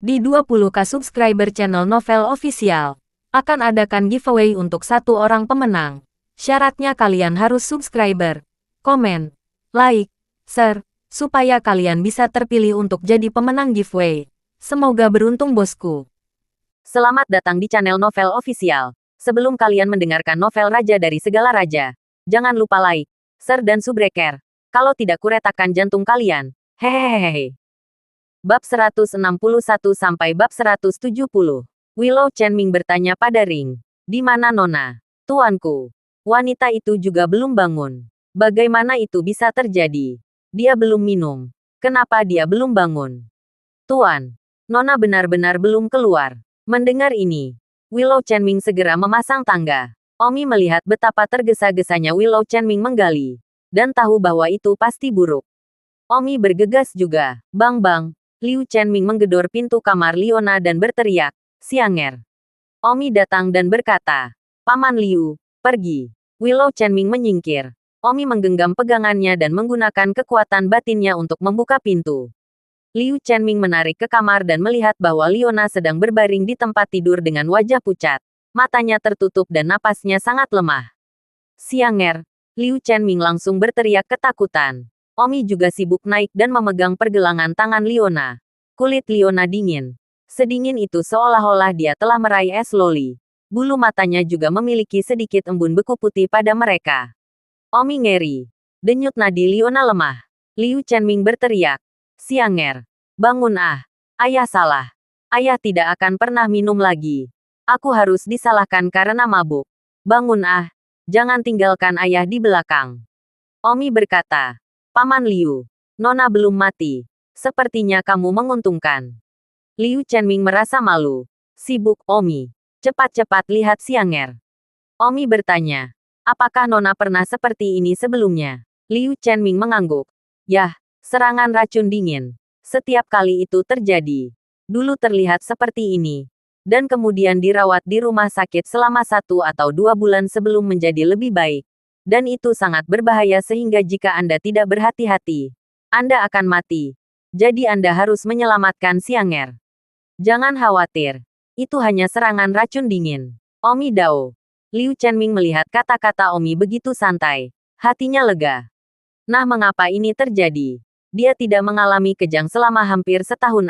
Di 20k subscriber channel Novel Official, akan adakan giveaway untuk satu orang pemenang. Syaratnya kalian harus subscriber, komen, like, share, supaya kalian bisa terpilih untuk jadi pemenang giveaway. Semoga beruntung bosku. Selamat datang di channel Novel Official. Sebelum kalian mendengarkan novel Raja dari Segala Raja, jangan lupa like, share dan subscribe. Kalau tidak kuretakan jantung kalian. Hehehehe. Bab 161 sampai bab 170. Willow Chenming bertanya pada Ring. Di mana Nona? Tuanku. Wanita itu juga belum bangun. Bagaimana itu bisa terjadi? Dia belum minum. Kenapa dia belum bangun? Tuan, Nona benar-benar belum keluar. Mendengar ini, Willow Chenming segera memasang tangga. Omi melihat betapa tergesa-gesanya Willow Chenming menggali, dan tahu bahwa itu pasti buruk. Omi bergegas juga. Bang-bang, Liu Chenming menggedor pintu kamar Liona dan berteriak, "Xianger!" Omi datang dan berkata, "Paman Liu, pergi." Willow Chenming menyingkir. Omi menggenggam pegangannya dan menggunakan kekuatan batinnya untuk membuka pintu. Liu Chenming menarik ke kamar dan melihat bahwa Liona sedang berbaring di tempat tidur dengan wajah pucat. Matanya tertutup dan napasnya sangat lemah. "Xianger!" Liu Chenming langsung berteriak ketakutan. Omi juga sibuk naik dan memegang pergelangan tangan Liona. Kulit Liona dingin. Sedingin itu seolah-olah dia telah meraih es loli. Bulu matanya juga memiliki sedikit embun beku putih pada mereka. Omi ngeri. Denyut nadi Liona lemah. Liu Chenming berteriak, "Xianger, bangun ah. Ayah salah. Ayah tidak akan pernah minum lagi. Aku harus disalahkan karena mabuk. Bangun ah. Jangan tinggalkan ayah di belakang." Omi berkata, "Paman Liu, Nona belum mati. Sepertinya kamu menguntungkan." Liu Chenming merasa malu. "Sibuk, Omi. Cepat-cepat lihat Xianger." Omi bertanya, "Apakah Nona pernah seperti ini sebelumnya?" Liu Chenming mengangguk. "Yah, serangan racun dingin. Setiap kali itu terjadi. Dulu terlihat seperti ini. Dan kemudian dirawat di rumah sakit selama 1 atau 2 bulan sebelum menjadi lebih baik. Dan itu sangat berbahaya sehingga jika Anda tidak berhati-hati, Anda akan mati. Jadi Anda harus menyelamatkan Xianger. Jangan khawatir. Itu hanya serangan racun dingin. Omi Dao." Liu Chenming melihat kata-kata Omi begitu santai. Hatinya lega. Nah, mengapa ini terjadi? Dia tidak mengalami kejang selama hampir setahun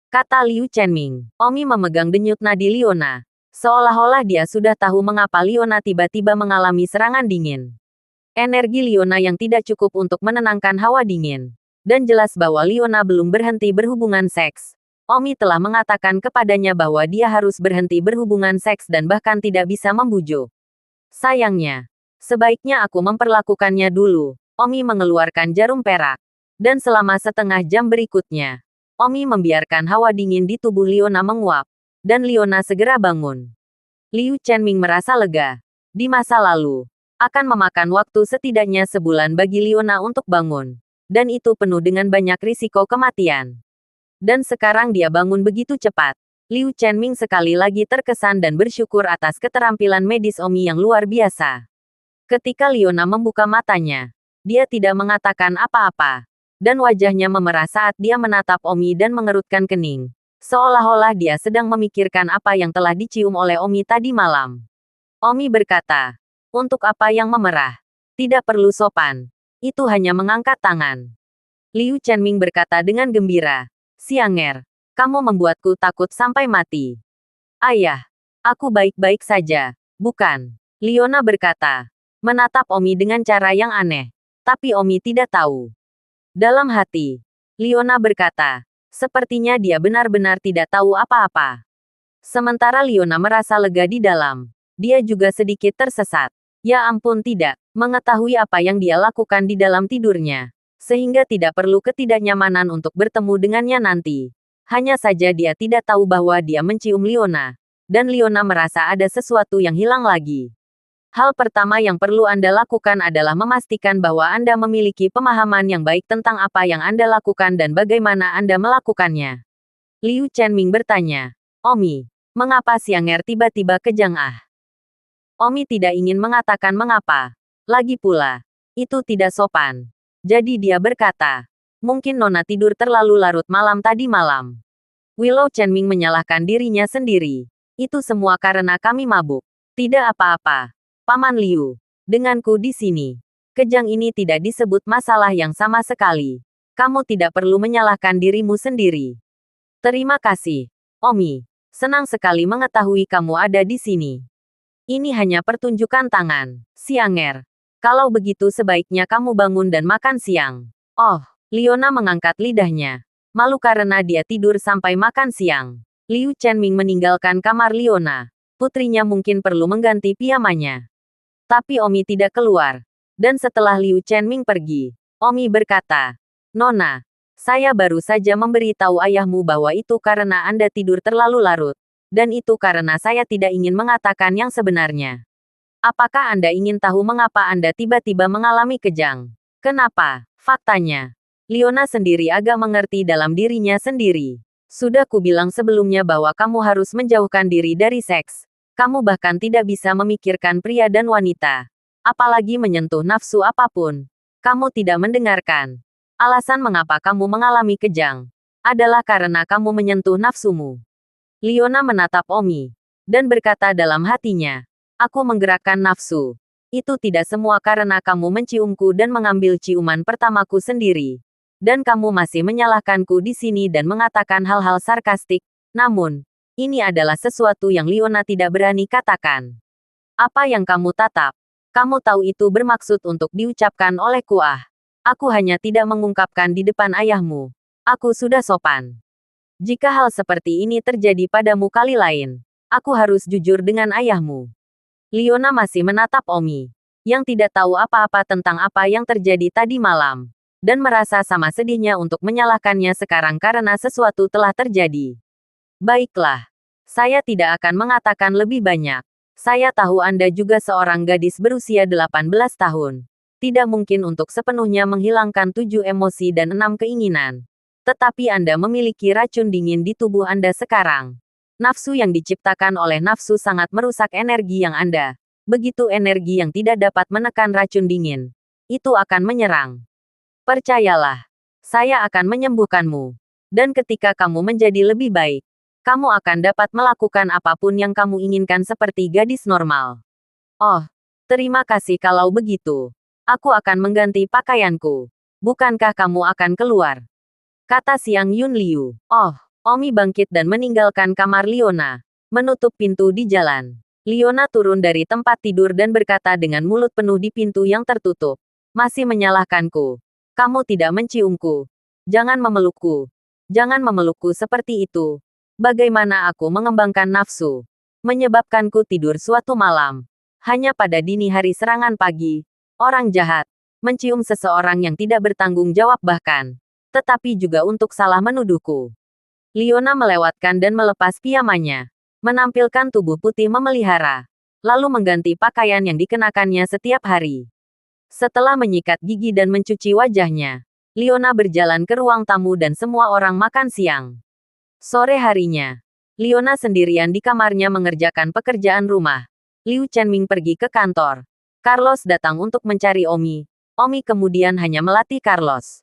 kata Liu Chenming. Omi memegang denyut nadi Liona. Seolah-olah dia sudah tahu mengapa Liona tiba-tiba mengalami serangan dingin. Energi Liona yang tidak cukup untuk menenangkan hawa dingin. Dan jelas bahwa Liona belum berhenti berhubungan seks. Omi telah mengatakan kepadanya bahwa dia harus berhenti berhubungan seks dan bahkan tidak bisa membujuk. Sayangnya, sebaiknya aku memperlakukannya dulu. Omi mengeluarkan jarum perak. Dan selama setengah jam berikutnya, Omi membiarkan hawa dingin di tubuh Liona menguap. Dan Liona segera bangun. Liu Chenming merasa lega. Di masa lalu, akan memakan waktu setidaknya sebulan bagi Liona untuk bangun. Dan itu penuh dengan banyak risiko kematian. Dan sekarang dia bangun begitu cepat. Liu Chenming sekali lagi terkesan dan bersyukur atas keterampilan medis Omi yang luar biasa. Ketika Liona membuka matanya, dia tidak mengatakan apa-apa. Dan wajahnya memerah saat dia menatap Omi dan mengerutkan kening. Seolah-olah dia sedang memikirkan apa yang telah dicium oleh Omi tadi malam. Omi berkata, "Untuk apa yang memerah? Tidak perlu sopan. Itu hanya mengangkat tangan." Liu Chenming berkata dengan gembira, "Xianger, kamu membuatku takut sampai mati." "Ayah, aku baik-baik saja, bukan?" Liona berkata, menatap Omi dengan cara yang aneh. Tapi Omi tidak tahu. Dalam hati, Liona berkata, sepertinya dia benar-benar tidak tahu apa-apa. Sementara Liona merasa lega di dalam. Dia juga sedikit tersesat. Ya ampun, tidak mengetahui apa yang dia lakukan di dalam tidurnya. Sehingga tidak perlu ketidaknyamanan untuk bertemu dengannya nanti. Hanya saja dia tidak tahu bahwa dia mencium Liona. Dan Liona merasa ada sesuatu yang hilang lagi. Hal pertama yang perlu Anda lakukan adalah memastikan bahwa Anda memiliki pemahaman yang baik tentang apa yang Anda lakukan dan bagaimana Anda melakukannya. Liu Chenming bertanya, "Omi, mengapa Xianger tiba-tiba kejang?" Omi tidak ingin mengatakan mengapa. Lagi pula, itu tidak sopan. Jadi dia berkata, "Mungkin Nona tidur terlalu larut malam tadi malam." Willow Chenming menyalahkan dirinya sendiri. Itu semua karena kami mabuk. Tidak apa-apa. Paman Liu. Denganku di sini. Kejang ini tidak disebut masalah yang sama sekali. Kamu tidak perlu menyalahkan dirimu sendiri. Terima kasih, Omi. Senang sekali mengetahui kamu ada di sini. Ini hanya pertunjukan tangan, Xianger. Kalau begitu sebaiknya kamu bangun dan makan siang. Oh, Leona mengangkat lidahnya. Malu karena dia tidur sampai makan siang. Liu Chenming meninggalkan kamar Leona. Putrinya mungkin perlu mengganti pijamannya. Tapi Omi tidak keluar. Dan setelah Liu Chenming pergi, Omi berkata, Nona, saya baru saja memberitahu ayahmu bahwa itu karena Anda tidur terlalu larut. Dan itu karena saya tidak ingin mengatakan yang sebenarnya. Apakah Anda ingin tahu mengapa Anda tiba-tiba mengalami kejang? Kenapa? Faktanya, Leona sendiri agak mengerti dalam dirinya sendiri. Sudah kubilang sebelumnya bahwa kamu harus menjauhkan diri dari seks. Kamu bahkan tidak bisa memikirkan pria dan wanita. Apalagi menyentuh nafsu apapun. Kamu tidak mendengarkan. Alasan mengapa kamu mengalami kejang adalah karena kamu menyentuh nafsumu. Leona menatap Omi dan berkata dalam hatinya, aku menggerakkan nafsu. Itu tidak semua karena kamu menciumku dan mengambil ciuman pertamaku sendiri. Dan kamu masih menyalahkanku di sini dan mengatakan hal-hal sarkastik. Namun, ini adalah sesuatu yang Leona tidak berani katakan. Apa yang kamu tatap? Kamu tahu itu bermaksud untuk diucapkan oleh Kuah. Aku hanya tidak mengungkapkan di depan ayahmu. Aku sudah sopan. Jika hal seperti ini terjadi padamu kali lain, aku harus jujur dengan ayahmu. Leona masih menatap Omi, yang tidak tahu apa-apa tentang apa yang terjadi tadi malam, dan merasa sama sedihnya untuk menyalahkannya sekarang karena sesuatu telah terjadi. Baiklah, saya tidak akan mengatakan lebih banyak. Saya tahu Anda juga seorang gadis berusia 18 tahun. Tidak mungkin untuk sepenuhnya menghilangkan 7 emosi dan 6 keinginan. Tetapi Anda memiliki racun dingin di tubuh Anda sekarang. Nafsu yang diciptakan oleh nafsu sangat merusak energi yang Anda. Begitu energi yang tidak dapat menekan racun dingin. Itu akan menyerang. Percayalah, saya akan menyembuhkanmu. Dan ketika kamu menjadi lebih baik, kamu akan dapat melakukan apapun yang kamu inginkan seperti gadis normal. Oh, terima kasih kalau begitu. Aku akan mengganti pakaianku. Bukankah kamu akan keluar? Kata Xiang Yun Liu. Oh, Omi bangkit dan meninggalkan kamar Leona. Menutup pintu di jalan. Leona turun dari tempat tidur dan berkata dengan mulut penuh di pintu yang tertutup. Masih menyalahkanku. Kamu tidak menciumku. Jangan memelukku. Jangan memelukku seperti itu. Bagaimana aku mengembangkan nafsu? Menyebabkanku tidur suatu malam. Hanya pada dini hari serangan pagi. Orang jahat, mencium seseorang yang tidak bertanggung jawab bahkan. Tetapi juga untuk salah menuduhku. Leona melewatkan dan melepas pijamannya. Menampilkan tubuh putih memelihara. Lalu mengganti pakaian yang dikenakannya setiap hari. Setelah menyikat gigi dan mencuci wajahnya, Leona berjalan ke ruang tamu dan semua orang makan siang. Sore harinya, Leona sendirian di kamarnya mengerjakan pekerjaan rumah. Liu Chenming pergi ke kantor. Carlos datang untuk mencari Omi. Omi kemudian hanya melatih Carlos.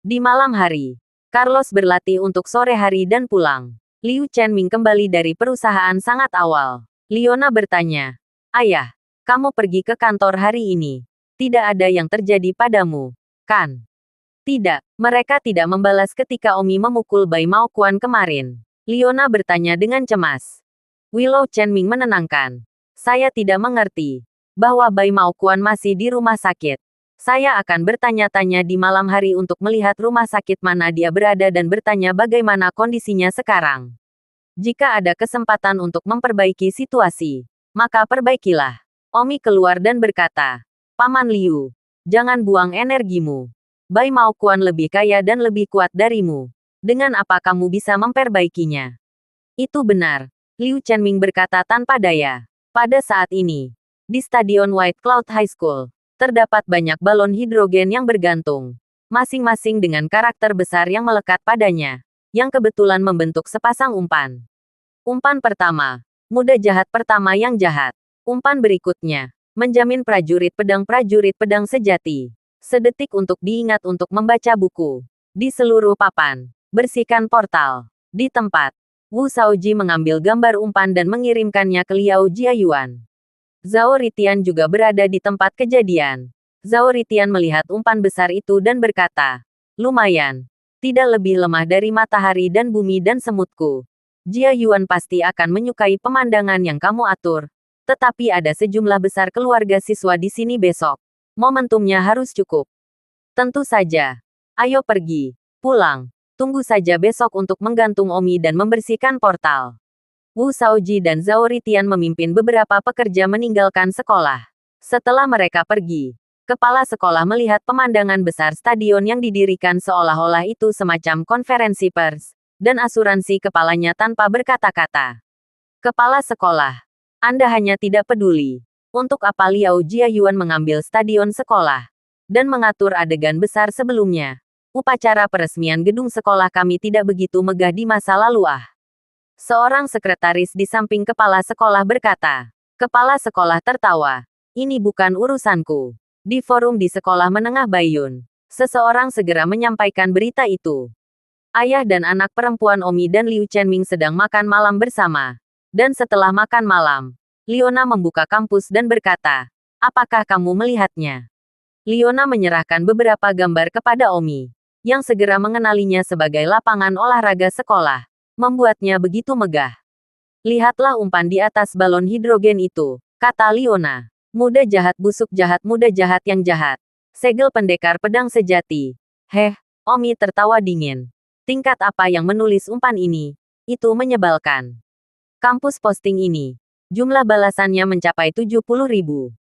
Di malam hari, Carlos berlatih untuk sore hari dan pulang. Liu Chenming kembali dari perusahaan sangat awal. Leona bertanya, Ayah, kamu pergi ke kantor hari ini. Tidak ada yang terjadi padamu, kan? Tidak, mereka tidak membalas ketika Omi memukul Bai Mao Quan kemarin. Leona bertanya dengan cemas. Willow Chenming menenangkan. Saya tidak mengerti bahwa Bai Mao Quan masih di rumah sakit. Saya akan bertanya-tanya di malam hari untuk melihat rumah sakit mana dia berada dan bertanya bagaimana kondisinya sekarang. Jika ada kesempatan untuk memperbaiki situasi, maka perbaikilah. Omi keluar dan berkata, Paman Liu, jangan buang energimu. Bai Mao Quan lebih kaya dan lebih kuat darimu. Dengan apa kamu bisa memperbaikinya? Itu benar, Liu Chenming berkata tanpa daya. Pada saat ini, di Stadion White Cloud High School, terdapat banyak balon hidrogen yang bergantung, masing-masing dengan karakter besar yang melekat padanya, yang kebetulan membentuk sepasang umpan. Umpan pertama, muda jahat pertama yang jahat. Umpan berikutnya, menjamin prajurit pedang sejati. Sedetik untuk diingat untuk membaca buku. Di seluruh papan, bersihkan portal. Di tempat, Wu Shaoji mengambil gambar umpan dan mengirimkannya ke Liao Jiayuan. Zhao Ritian juga berada di tempat kejadian. Zhao Ritian melihat umpan besar itu dan berkata, lumayan. Tidak lebih lemah dari matahari dan bumi dan semutku. Jiayuan pasti akan menyukai pemandangan yang kamu atur. Tetapi ada sejumlah besar keluarga siswa di sini besok. Momentumnya harus cukup. Tentu saja. Ayo pergi. Pulang. Tunggu saja besok untuk menggantung Omi dan membersihkan portal. Wu Shaoji dan Zhao Ritian memimpin beberapa pekerja meninggalkan sekolah. Setelah mereka pergi, kepala sekolah melihat pemandangan besar stadion yang didirikan seolah-olah itu semacam konferensi pers, dan asuransi kepalanya tanpa berkata-kata. Kepala sekolah, Anda hanya tidak peduli. Untuk apa Liao Jiayuan mengambil stadion sekolah dan mengatur adegan besar sebelumnya? Upacara peresmian gedung sekolah kami tidak begitu megah di masa lalu ah. Seorang sekretaris di samping kepala sekolah berkata. Kepala sekolah tertawa. Ini bukan urusanku. Di forum di sekolah menengah Baiyun, seseorang segera menyampaikan berita itu. Ayah dan anak perempuan Omi dan Liu Chenming sedang makan malam bersama. Dan setelah makan malam, Liona membuka kampus dan berkata, apakah kamu melihatnya? Liona menyerahkan beberapa gambar kepada Omi, yang segera mengenalinya sebagai lapangan olahraga sekolah, membuatnya begitu megah. Lihatlah umpan di atas balon hidrogen itu, kata Liona. Muda jahat busuk jahat muda jahat yang jahat. Segel pendekar pedang sejati. Heh, Omi tertawa dingin. Tingkat apa yang menulis umpan ini? Itu menyebalkan. Kampus posting ini. Jumlah balasannya mencapai 70.000.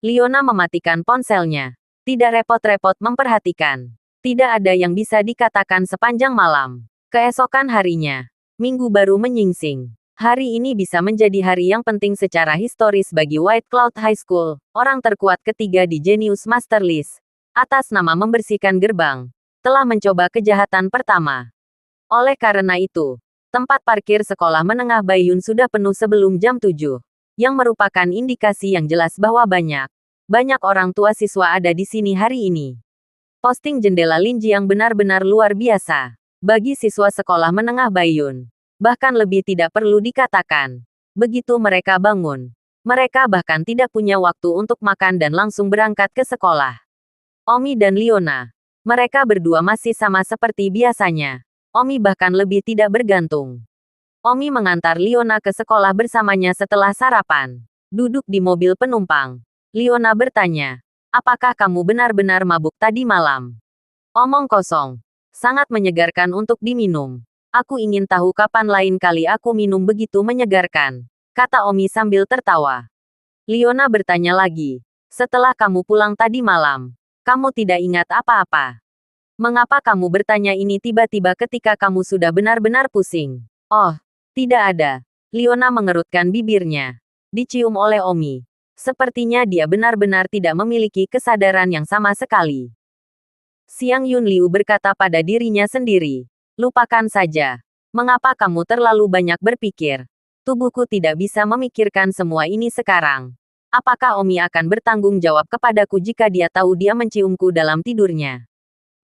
Liona mematikan ponselnya. Tidak repot-repot memperhatikan. Tidak ada yang bisa dikatakan sepanjang malam. Keesokan harinya, minggu baru menyingsing. Hari ini bisa menjadi hari yang penting secara historis bagi White Cloud High School, orang terkuat ketiga di Genius Master List. Atas nama membersihkan gerbang, telah mencoba kejahatan pertama. Oleh karena itu, tempat parkir sekolah menengah Baiyun sudah penuh sebelum jam 7, yang merupakan indikasi yang jelas bahwa banyak orang tua siswa ada di sini hari ini. Posting jendela Linji yang benar-benar luar biasa. Bagi siswa sekolah menengah Baiyun. Bahkan lebih tidak perlu dikatakan. Begitu mereka bangun. Mereka bahkan tidak punya waktu untuk makan dan langsung berangkat ke sekolah. Omi dan Liona. Mereka berdua masih sama seperti biasanya. Omi bahkan lebih tidak bergantung. Omi mengantar Liona ke sekolah bersamanya setelah sarapan. Duduk di mobil penumpang. Liona bertanya. Apakah kamu benar-benar mabuk tadi malam? Omong kosong. Sangat menyegarkan untuk diminum. Aku ingin tahu kapan lain kali aku minum begitu menyegarkan. Kata Omi sambil tertawa. Liona bertanya lagi. Setelah kamu pulang tadi malam, kamu tidak ingat apa-apa. Mengapa kamu bertanya ini tiba-tiba ketika kamu sudah benar-benar pusing? Oh, tidak ada. Liona mengerutkan bibirnya. Dicium oleh Omi. Sepertinya dia benar-benar tidak memiliki kesadaran yang sama sekali. Xiang Yunliu berkata pada dirinya sendiri. Lupakan saja. Mengapa kamu terlalu banyak berpikir? Tubuhku tidak bisa memikirkan semua ini sekarang. Apakah Omi akan bertanggung jawab kepadaku jika dia tahu dia menciumku dalam tidurnya?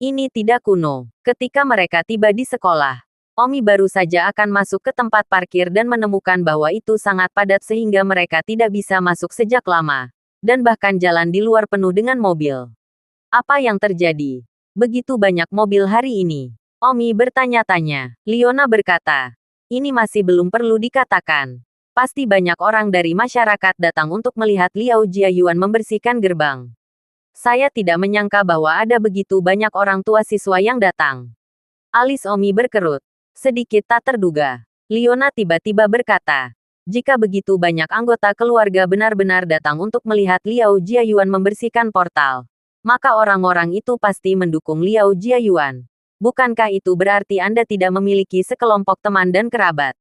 Ini tidak kuno. Ketika mereka tiba di sekolah, Omi baru saja akan masuk ke tempat parkir dan menemukan bahwa itu sangat padat sehingga mereka tidak bisa masuk sejak lama. Dan bahkan jalan di luar penuh dengan mobil. Apa yang terjadi? Begitu banyak mobil hari ini. Omi bertanya-tanya. Liona berkata. Ini masih belum perlu dikatakan. Pasti banyak orang dari masyarakat datang untuk melihat Liao Jiayuan membersihkan gerbang. Saya tidak menyangka bahwa ada begitu banyak orang tua siswa yang datang. Alis Omi berkerut. Sedikit tak terduga. Liona tiba-tiba berkata, jika begitu banyak anggota keluarga benar-benar datang untuk melihat Liao Jiayuan membersihkan portal, maka orang-orang itu pasti mendukung Liao Jiayuan. Bukankah itu berarti Anda tidak memiliki sekelompok teman dan kerabat?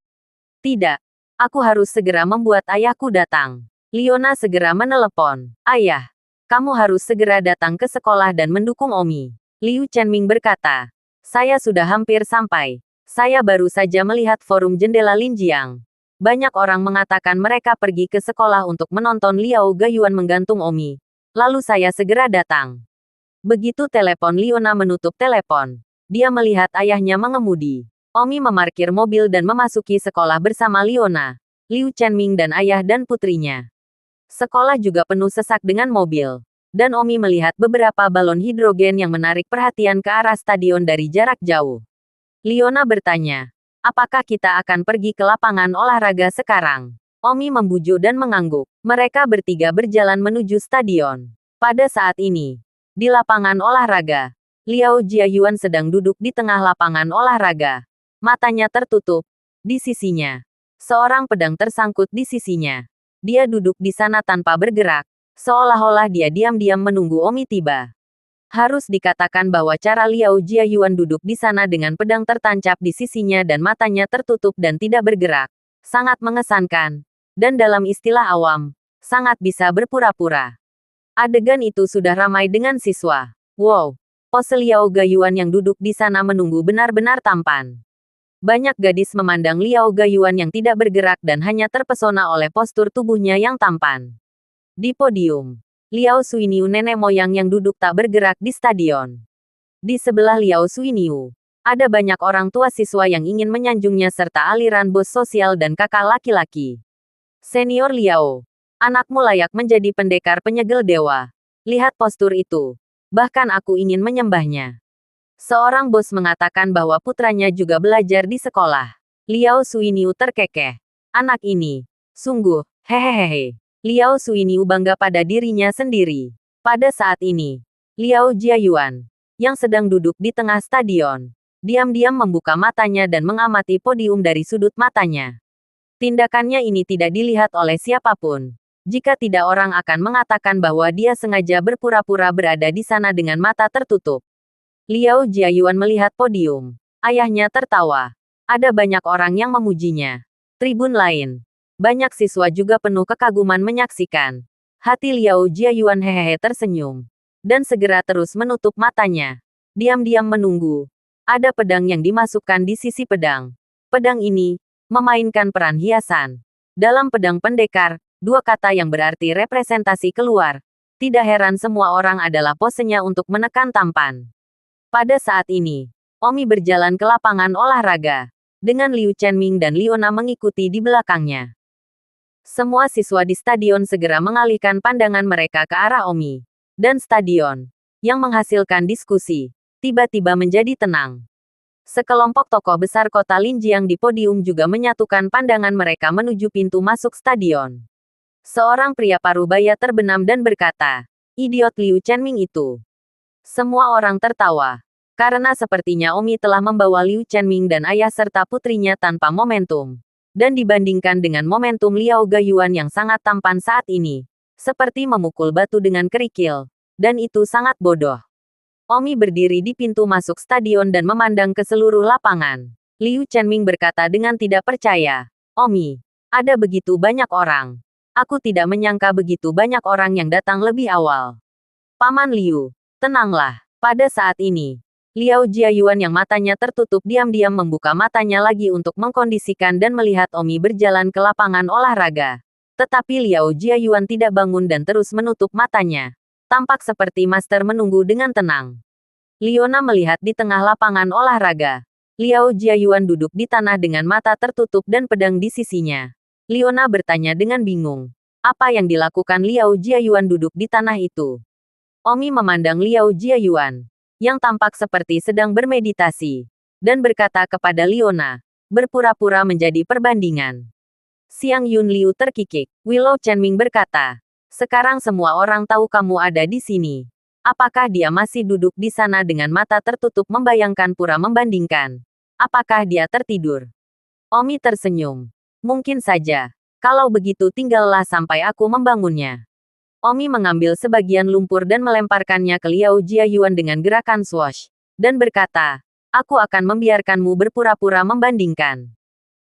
Tidak. Aku harus segera membuat ayahku datang. Liona segera menelepon. Ayah, kamu harus segera datang ke sekolah dan mendukung Omi. Liu Chenming berkata, saya sudah hampir sampai. Saya baru saja melihat forum jendela Linjiang. Banyak orang mengatakan mereka pergi ke sekolah untuk menonton Liao Gayuan menggantung Omi. Lalu saya segera datang. Begitu telepon Liona menutup telepon, dia melihat ayahnya mengemudi. Omi memarkir mobil dan memasuki sekolah bersama Liona, Liu Chenming dan ayah dan putrinya. Sekolah juga penuh sesak dengan mobil. Dan Omi melihat beberapa balon hidrogen yang menarik perhatian ke arah stadion dari jarak jauh. Liona bertanya, apakah kita akan pergi ke lapangan olahraga sekarang? Omi membujuk dan mengangguk. Mereka bertiga berjalan menuju stadion. Pada saat ini, di lapangan olahraga, Liao Jiayuan sedang duduk di tengah lapangan olahraga. Matanya tertutup. Di sisinya, seorang pedang tersangkut di sisinya. Dia duduk di sana tanpa bergerak. Seolah-olah dia diam-diam menunggu Omi tiba. Harus dikatakan bahwa cara Liao Jiayuan duduk di sana dengan pedang tertancap di sisinya dan matanya tertutup dan tidak bergerak, sangat mengesankan. Dan dalam istilah awam, sangat bisa berpura-pura. Adegan itu sudah ramai dengan siswa. Wow, pose Liao Gayuan yang duduk di sana menunggu benar-benar tampan. Banyak gadis memandang Liao Gayuan yang tidak bergerak dan hanya terpesona oleh postur tubuhnya yang tampan. Di podium, Liao Suiniu nenek moyang yang duduk tak bergerak di stadion. Di sebelah Liao Suiniu, ada banyak orang tua siswa yang ingin menyanjungnya serta aliran bos sosial dan kakak laki-laki. Senior Liao, anakmu layak menjadi pendekar penyegel dewa. Lihat postur itu. Bahkan aku ingin menyembahnya. Seorang bos mengatakan bahwa putranya juga belajar di sekolah. Liao Suiniu terkekeh. Anak ini, sungguh, hehehe. Liao Suiniu bangga pada dirinya sendiri. Pada saat ini, Liao Jiayuan, yang sedang duduk di tengah stadion, diam-diam membuka matanya dan mengamati podium dari sudut matanya. Tindakannya ini tidak dilihat oleh siapapun. Jika tidak, orang akan mengatakan bahwa dia sengaja berpura-pura berada di sana dengan mata tertutup. Liao Jiayuan melihat podium. Ayahnya tertawa. Ada banyak orang yang memujinya. Tribun lain. Banyak siswa juga penuh kekaguman menyaksikan. Hati Liao Jiayuan hehehe tersenyum. Dan segera terus menutup matanya. Diam-diam menunggu. Ada pedang yang dimasukkan di sisi pedang. Pedang ini memainkan peran hiasan. Dalam pedang pendekar, dua kata yang berarti representasi keluar. Tidak heran semua orang adalah posenya untuk menekan tampan. Pada saat ini, Omi berjalan ke lapangan olahraga. Dengan Liu Chenming dan Liona mengikuti di belakangnya. Semua siswa di stadion segera mengalihkan pandangan mereka ke arah Omi. Dan stadion, yang menghasilkan diskusi, tiba-tiba menjadi tenang. Sekelompok tokoh besar kota Linjiang di podium juga menyatukan pandangan mereka menuju pintu masuk stadion. Seorang pria parubaya terbenam dan berkata, "Idiot Liu Chenming itu." Semua orang tertawa. Karena sepertinya Omi telah membawa Liu Chenming dan ayah serta putrinya tanpa momentum. Dan dibandingkan dengan momentum Liao Gayuan yang sangat tampan saat ini, seperti memukul batu dengan kerikil. Dan itu sangat bodoh. Omi berdiri di pintu masuk stadion dan memandang ke seluruh lapangan. Liu Chenming berkata dengan tidak percaya, "Omi, ada begitu banyak orang. Aku tidak menyangka begitu banyak orang yang datang lebih awal." Paman Liu, tenanglah. Pada saat ini, Liao Jiayuan yang matanya tertutup diam-diam membuka matanya lagi untuk mengkondisikan dan melihat Omi berjalan ke lapangan olahraga. Tetapi Liao Jiayuan tidak bangun dan terus menutup matanya. Tampak seperti master menunggu dengan tenang. Liona melihat di tengah lapangan olahraga. Liao Jiayuan duduk di tanah dengan mata tertutup dan pedang di sisinya. Liona bertanya dengan bingung. Apa yang dilakukan Liao Jiayuan duduk di tanah itu? Omi memandang Liao Jiayuan, yang tampak seperti sedang bermeditasi, dan berkata kepada Liona, berpura-pura menjadi perbandingan. Xiang Yun Liu terkikik. Willow Chenming berkata, sekarang semua orang tahu kamu ada di sini. Apakah dia masih duduk di sana dengan mata tertutup membayangkan pura membandingkan? Apakah dia tertidur? Omi tersenyum. Mungkin saja. Kalau begitu tinggallah sampai aku membangunnya. Omi mengambil sebagian lumpur dan melemparkannya ke Liao Jiayuan dengan gerakan swoosh. Dan berkata, aku akan membiarkanmu berpura-pura membandingkan.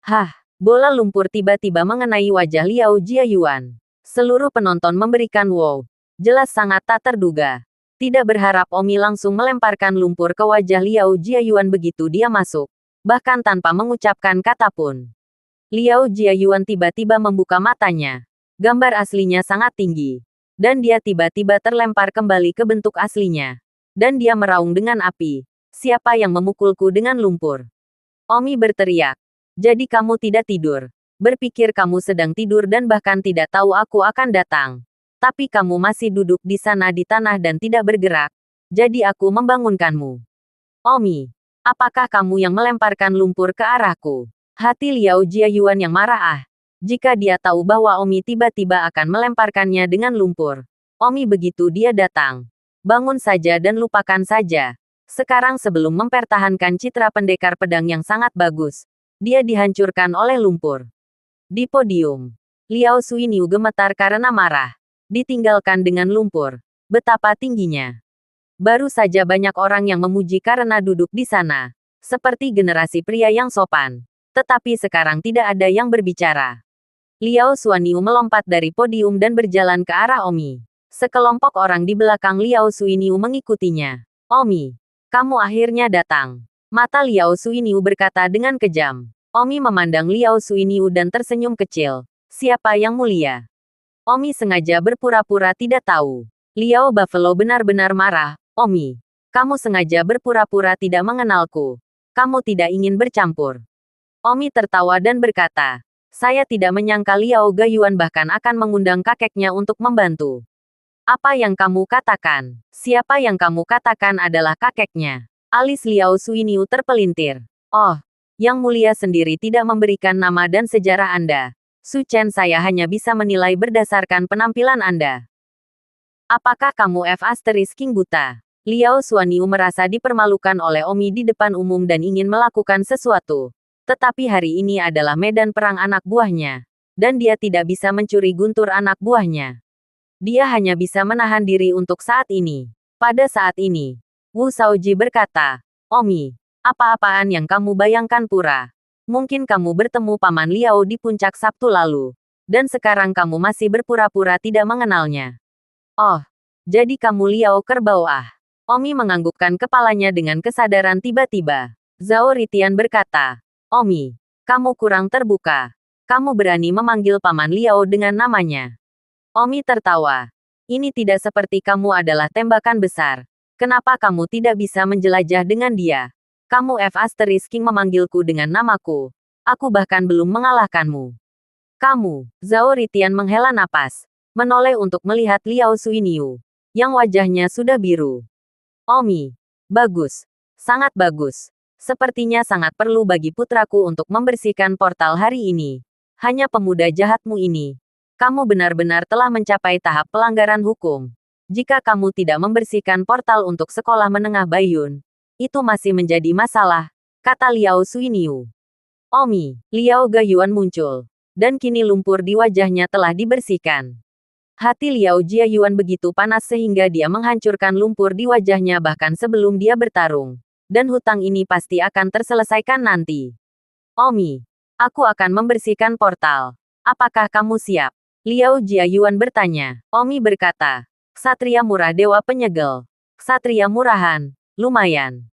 Hah, bola lumpur tiba-tiba mengenai wajah Liao Jiayuan. Seluruh penonton memberikan wow. Jelas sangat tak terduga. Tidak berharap Omi langsung melemparkan lumpur ke wajah Liao Jiayuan begitu dia masuk. Bahkan tanpa mengucapkan kata pun. Liao Jiayuan tiba-tiba membuka matanya. Gambar aslinya sangat tinggi. Dan dia tiba-tiba terlempar kembali ke bentuk aslinya. Dan dia meraung dengan api. Siapa yang memukulku dengan lumpur? Omi berteriak. Jadi kamu tidak tidur. Berpikir kamu sedang tidur dan bahkan tidak tahu aku akan datang. Tapi kamu masih duduk di sana di tanah dan tidak bergerak. Jadi aku membangunkanmu. Omi, apakah kamu yang melemparkan lumpur ke arahku? Hati Liao Jiayuan yang marah. Jika dia tahu bahwa Omi tiba-tiba akan melemparkannya dengan lumpur. Omi begitu dia datang. Bangun saja dan lupakan saja. Sekarang sebelum mempertahankan citra pendekar pedang yang sangat bagus, dia dihancurkan oleh lumpur. Di podium, Liao Suiniu gemetar karena marah. Ditinggalkan dengan lumpur. Betapa tingginya. Baru saja banyak orang yang memuji karena duduk di sana. Seperti generasi pria yang sopan. Tetapi sekarang tidak ada yang berbicara. Liao Suiniu melompat dari podium dan berjalan ke arah Omi. Sekelompok orang di belakang Liao Suiniu mengikutinya. Omi, kamu akhirnya datang. Mata Liao Suiniu berkata dengan kejam. Omi memandang Liao Suiniu dan tersenyum kecil. Siapa yang mulia? Omi sengaja berpura-pura tidak tahu. Liao Buffalo benar-benar marah. Omi, kamu sengaja berpura-pura tidak mengenalku. Kamu tidak ingin bercampur. Omi tertawa dan berkata, saya tidak menyangka Liao Gayuan bahkan akan mengundang kakeknya untuk membantu. Apa yang kamu katakan? Siapa yang kamu katakan adalah kakeknya? Alis Liao Suiniu terpelintir. Oh, yang mulia sendiri tidak memberikan nama dan sejarah Anda. Su Chen, saya hanya bisa menilai berdasarkan penampilan Anda. Apakah kamu King buta? Liao Suiniu merasa dipermalukan oleh Omi di depan umum dan ingin melakukan sesuatu. Tetapi hari ini adalah medan perang anak buahnya. Dan dia tidak bisa mencuri guntur anak buahnya. Dia hanya bisa menahan diri untuk saat ini. Pada saat ini, Wu Shaoji berkata, Omi, apa-apaan yang kamu bayangkan pura? Mungkin kamu bertemu Paman Liao di puncak Sabtu lalu. Dan sekarang kamu masih berpura-pura tidak mengenalnya. Oh, jadi kamu Liao Kerbau ah. Omi menganggukkan kepalanya dengan kesadaran tiba-tiba. Zhao Ritian berkata, Omi, kamu kurang terbuka. Kamu berani memanggil Paman Liao dengan namanya. Omi tertawa. Ini tidak seperti kamu adalah tembakan besar. Kenapa kamu tidak bisa menjelajah dengan dia? Kamu King memanggilku dengan namaku. Aku bahkan belum mengalahkanmu. Kamu, Zhao Ritian menghela napas. Menoleh untuk melihat Liao Suiniu. Yang wajahnya sudah biru. Omi, bagus. Sangat bagus. Sepertinya sangat perlu bagi putraku untuk membersihkan portal hari ini. Hanya pemuda jahatmu ini. Kamu benar-benar telah mencapai tahap pelanggaran hukum. Jika kamu tidak membersihkan portal untuk sekolah menengah Baiyun, itu masih menjadi masalah, kata Liao Suiniu. Omi, Liao Gayuan muncul. Dan kini lumpur di wajahnya telah dibersihkan. Hati Liao Jiayuan begitu panas sehingga dia menghancurkan lumpur di wajahnya bahkan sebelum dia bertarung. Dan hutang ini pasti akan terselesaikan nanti. Omi, aku akan membersihkan portal. Apakah kamu siap? Liao Jiayuan bertanya. Omi berkata, Ksatria murah dewa penyegel. Ksatria murahan, lumayan.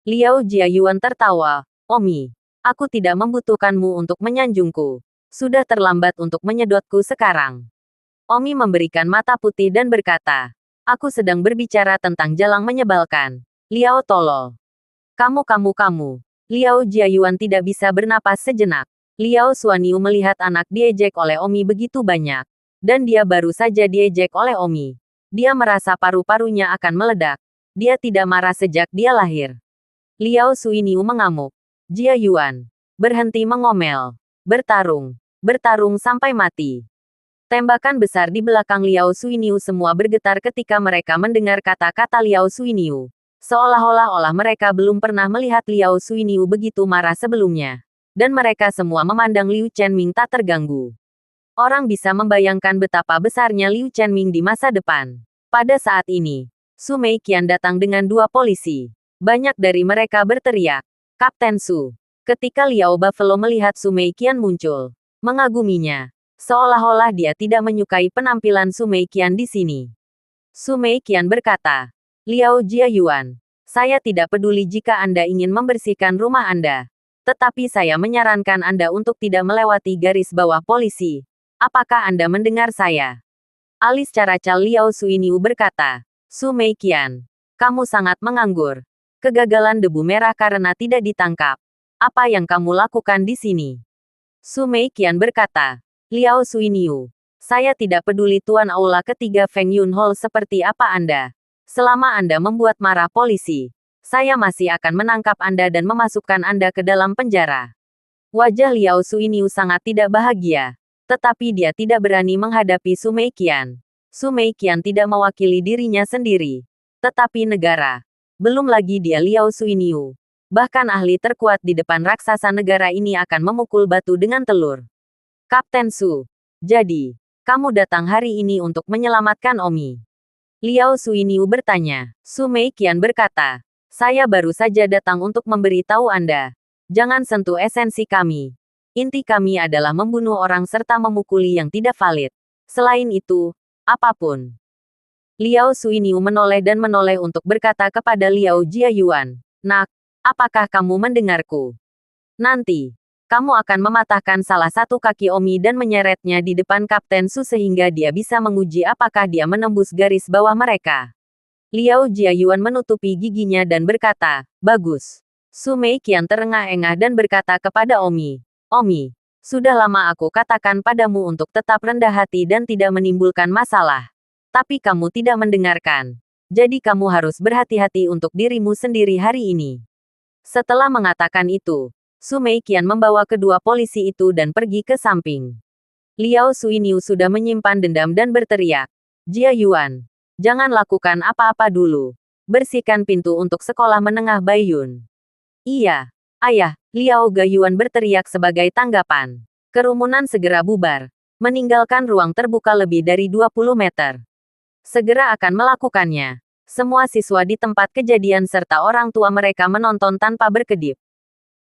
Liao Jiayuan tertawa. Omi, aku tidak membutuhkanmu untuk menyanjungku. Sudah terlambat untuk menyedotku sekarang. Omi memberikan mata putih dan berkata, aku sedang berbicara tentang jalang menyebalkan. Liao tolol. Kamu. Liao Jiayuan tidak bisa bernapas sejenak. Liao Suiniu melihat anak diejek oleh Omi begitu banyak. Dan dia baru saja diejek oleh Omi. Dia merasa paru-parunya akan meledak. Dia tidak marah sejak dia lahir. Liao Suiniu mengamuk. Jiayuan, berhenti mengomel. Bertarung. Bertarung sampai mati. Tembakan besar di belakang Liao Suiniu semua bergetar ketika mereka mendengar kata-kata Liao Suiniu. Seolah-olah mereka belum pernah melihat Liao Suiniu begitu marah sebelumnya. Dan mereka semua memandang Liu Chenming tak terganggu. Orang bisa membayangkan betapa besarnya Liu Chenming di masa depan. Pada saat ini, Su Meiqian datang dengan 2 polisi. Banyak dari mereka berteriak, Kapten Su. Ketika Liao Buffalo melihat Su Meiqian muncul, mengaguminya. Seolah-olah dia tidak menyukai penampilan Su Meiqian di sini. Su Meiqian berkata, Liao Jiayuan, saya tidak peduli jika Anda ingin membersihkan rumah Anda. Tetapi saya menyarankan Anda untuk tidak melewati garis bawah polisi. Apakah Anda mendengar saya? Alis Caracal Liao Suiniu berkata, Su Meiqian, kamu sangat menganggur. Kegagalan debu merah karena tidak ditangkap. Apa yang kamu lakukan di sini? Su Meiqian berkata. Liao Suiniu. Saya tidak peduli Tuan Aula ketiga Feng Yunhol seperti apa Anda. Selama Anda membuat marah polisi, saya masih akan menangkap Anda dan memasukkan Anda ke dalam penjara. Wajah Liao Suiniu sangat tidak bahagia. Tetapi dia tidak berani menghadapi Su Meiqian. Su Meiqian tidak mewakili dirinya sendiri. Tetapi negara. Belum lagi dia Liao Suiniu. Bahkan ahli terkuat di depan raksasa negara ini akan memukul batu dengan telur. Kapten Su. Jadi, kamu datang hari ini untuk menyelamatkan Omi. Liao Suiniu bertanya. Su Meiqian berkata, saya baru saja datang untuk memberitahu Anda. Jangan sentuh esensi kami. Inti kami adalah membunuh orang serta memukuli yang tidak valid. Selain itu, apapun. Liao Suiniu menoleh dan menoleh untuk berkata kepada Liao Jiayuan. Nak, apakah kamu mendengarku? Nanti, kamu akan mematahkan salah satu kaki Omi dan menyeretnya di depan Kapten Su sehingga dia bisa menguji apakah dia menembus garis bawah mereka. Liao Jiayuan menutupi giginya dan berkata, bagus. Su Meiqian terengah-engah dan berkata kepada Omi, Omi, sudah lama aku katakan padamu untuk tetap rendah hati dan tidak menimbulkan masalah. Tapi kamu tidak mendengarkan. Jadi kamu harus berhati-hati untuk dirimu sendiri hari ini. Setelah mengatakan itu, Su Meiqian membawa kedua polisi itu dan pergi ke samping. Liao Suiniu sudah menyimpan dendam dan berteriak. Jia Yuan, jangan lakukan apa-apa dulu. Bersihkan pintu untuk sekolah menengah Baiyun. Iya, ayah, Liao Gayuan berteriak sebagai tanggapan. Kerumunan segera bubar, meninggalkan ruang terbuka lebih dari 20 meter. Segera akan melakukannya. Semua siswa di tempat kejadian serta orang tua mereka menonton tanpa berkedip.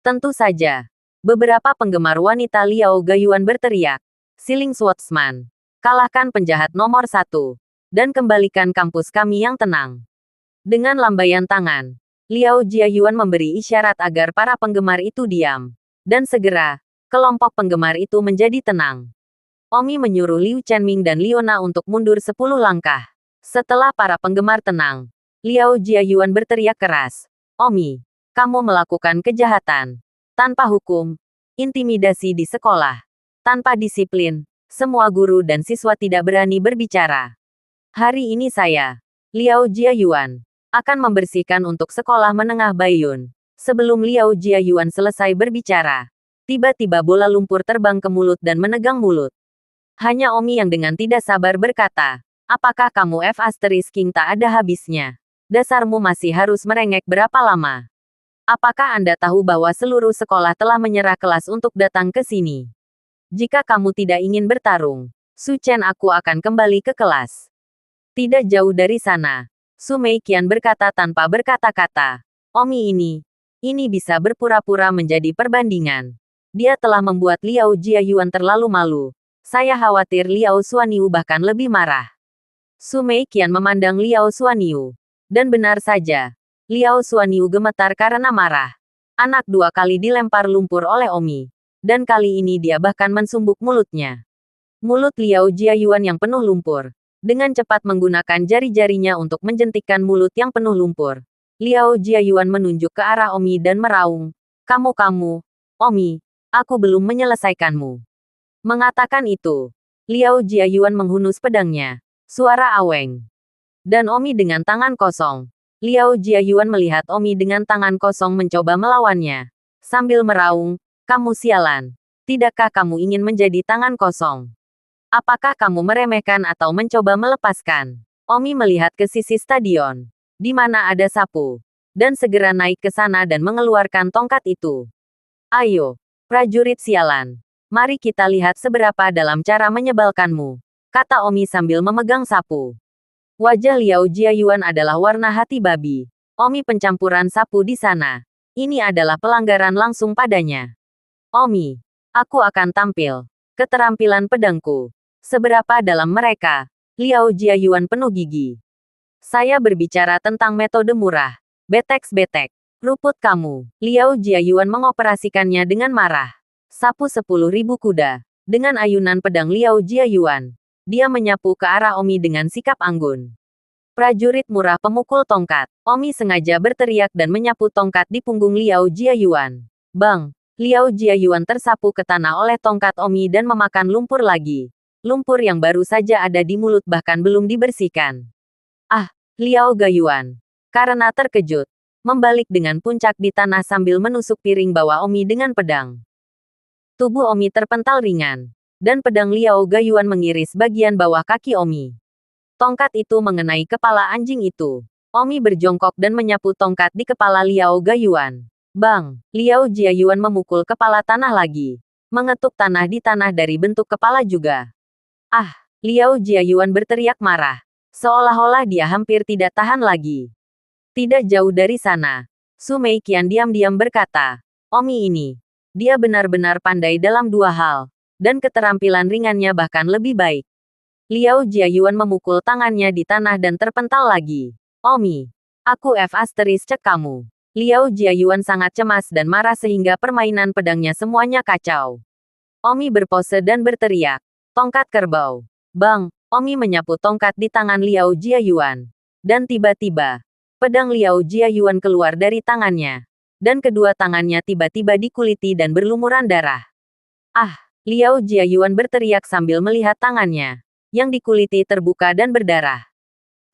Tentu saja. Beberapa penggemar wanita Liao Gayuan berteriak. Siling Swordsman. Kalahkan penjahat nomor 1. Dan kembalikan kampus kami yang tenang. Dengan lambaian tangan, Liao Jiayuan memberi isyarat agar para penggemar itu diam. Dan segera, kelompok penggemar itu menjadi tenang. Omi menyuruh Liu Chenming dan Liona untuk mundur 10 langkah. Setelah para penggemar tenang, Liao Jiayuan berteriak keras. Omi, kamu melakukan kejahatan. Tanpa hukum, intimidasi di sekolah. Tanpa disiplin, semua guru dan siswa tidak berani berbicara. Hari ini saya, Liao Jiayuan, akan membersihkan untuk sekolah menengah Baiyun. Sebelum Liao Jiayuan selesai berbicara, tiba-tiba bola lumpur terbang ke mulut dan menegang mulut. Hanya Omi yang dengan tidak sabar berkata, apakah kamu King tak ada habisnya? Dasarmu masih harus merengek berapa lama? Apakah Anda tahu bahwa seluruh sekolah telah menyerah kelas untuk datang ke sini? Jika kamu tidak ingin bertarung, Su Chen aku akan kembali ke kelas. Tidak jauh dari sana, Su Meiqian berkata tanpa berkata-kata. Omi ini bisa berpura-pura menjadi perbandingan. Dia telah membuat Liao Jiayuan terlalu malu. Saya khawatir Liao Suaniu bahkan lebih marah. Su Meiqian memandang Liao Suaniu. Dan benar saja, Liao Suaniu gemetar karena marah. Anak 2 kali dilempar lumpur oleh Omi. Dan kali ini dia bahkan mensumbuk mulutnya. Mulut Liao Jiayuan yang penuh lumpur. Dengan cepat menggunakan jari-jarinya untuk menjentikkan mulut yang penuh lumpur. Liao Jiayuan menunjuk ke arah Omi dan meraung. Kamu, Omi, aku belum menyelesaikanmu. Mengatakan itu, Liao Jiayuan menghunus pedangnya. Suara aweng. Dan Omi dengan tangan kosong. Liao Jiayuan melihat Omi dengan tangan kosong mencoba melawannya. Sambil meraung, kamu sialan. Tidakkah kamu ingin menjadi tangan kosong? Apakah kamu meremehkan atau mencoba melepaskan? Omi melihat ke sisi stadion, di mana ada sapu, dan segera naik ke sana dan mengeluarkan tongkat itu. Ayo, prajurit sialan. Mari kita lihat seberapa dalam cara menyebalkanmu, kata Omi sambil memegang sapu. Wajah Liao Jiayuan adalah warna hati babi. Omi pencampuran sapu di sana. Ini adalah pelanggaran langsung padanya. Omi, aku akan tampil. Keterampilan pedangku. Seberapa dalam mereka? Liao Jiayuan penuh gigi. Saya berbicara tentang metode murah. Betek-betek. Ruput kamu. Liao Jiayuan mengoperasikannya dengan marah. Sapu 10.000 kuda. Dengan ayunan pedang Liao Jiayuan. Dia menyapu ke arah Omi dengan sikap anggun. Prajurit murah pemukul tongkat. Omi sengaja berteriak dan menyapu tongkat di punggung Liao Jiayuan. Bang! Liao Jiayuan tersapu ke tanah oleh tongkat Omi dan memakan lumpur lagi. Lumpur yang baru saja ada di mulut bahkan belum dibersihkan. Ah! Liao Gayuan. Karena terkejut, membalik dengan puncak di tanah sambil menusuk piring bawah Omi dengan pedang. Tubuh Omi terpental ringan, dan pedang Liao Gayuan mengiris bagian bawah kaki Omi. Tongkat itu mengenai kepala anjing itu. Omi berjongkok dan menyapu tongkat di kepala Liao Gayuan. Bang! Liao Jiayuan memukul kepala tanah lagi. Mengetuk tanah di tanah dari bentuk kepala juga. Ah! Liao Jiayuan berteriak marah. Seolah-olah dia hampir tidak tahan lagi. Tidak jauh dari sana, Su Meiqian diam-diam berkata, Omi ini, dia benar-benar pandai dalam dua hal, dan keterampilan ringannya bahkan lebih baik. Liao Jiayuan memukul tangannya di tanah dan terpental lagi. Omi, aku cek kamu. Liao Jiayuan sangat cemas dan marah sehingga permainan pedangnya semuanya kacau. Omi berpose dan berteriak, tongkat kerbau. Bang! Omi menyapu tongkat di tangan Liao Jiayuan. Dan tiba-tiba, pedang Liao Jiayuan keluar dari tangannya. Dan kedua tangannya tiba-tiba dikuliti dan berlumuran darah. Ah! Liao Jiayuan berteriak sambil melihat tangannya. Yang dikuliti terbuka dan berdarah.